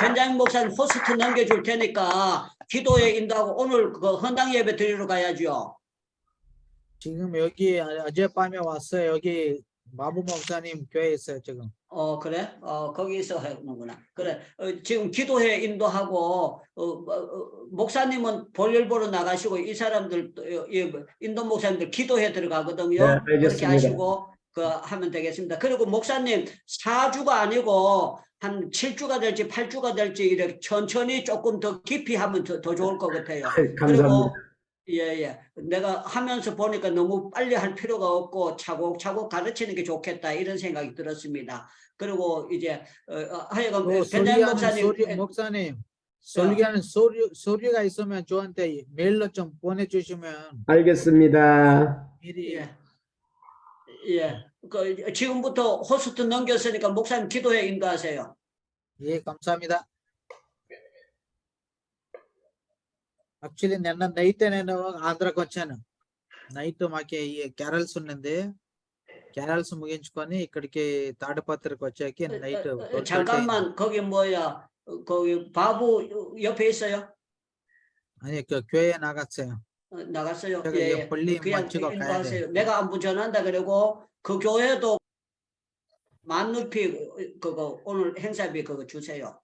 변장님 목사님 호스트 넘겨줄 테니까 기도에 인도하고 오늘 그 헌당 예배 드리러 가야죠. 지금 여기 어젯밤에 왔어요. 여기 마부 목사님 교회에 있어요 지금. 그래? 거기서 하는구나. 그래. 지금 기도회 인도하고 목사님은 볼일 보러 나가시고 이 사람들 인도 목사님들 기도회 들어가거든요. 네, 그렇게 알겠습니다. 하시고 하면 되겠습니다. 그리고 목사님 4주가 아니고 한 7주가 될지 8주가 될지 이렇게 천천히 조금 더 깊이 하면 더 좋을 것 같아요. 감사합니다. 그리고 예. 내가 하면서 보니까 너무 빨리 할 필요가 없고 차곡차곡 가르치는 게 좋겠다 이런 생각이 들었습니다. 그리고 이제 하여간 또 변장님 소리하는 목사님 소리 목사님 소리하는 소리가 있으면 저한테 메일로 좀 보내주시면 알겠습니다. 미리 예. 지금부터 호스트 넘겼으니까 목사님 기도회 인도하세요. 예 감사합니다. యాక్చువల్లీ నిన్న నైట్ నేను ఆంధ్రాకి వచ్చాను. నైట్ మాకి ఈ క్యారల్స్ ఉన్నది. క్యారల్స్ ముగించుకొని ఇక్కడికి తాడిపత్రికి వచ్చాకి నైట్ 잠깐만 거기 뭐야 거기 바부 옆에 있어요? 아니 그 교회에 나갔어요. 나갔어요. 제가 예. 이거 빨리 그냥 마치고 가야 돼. 인도하세요. 내가 안부 전한다 그러고 그 교회도 만루피 그거 오늘 행사비 그거 주세요.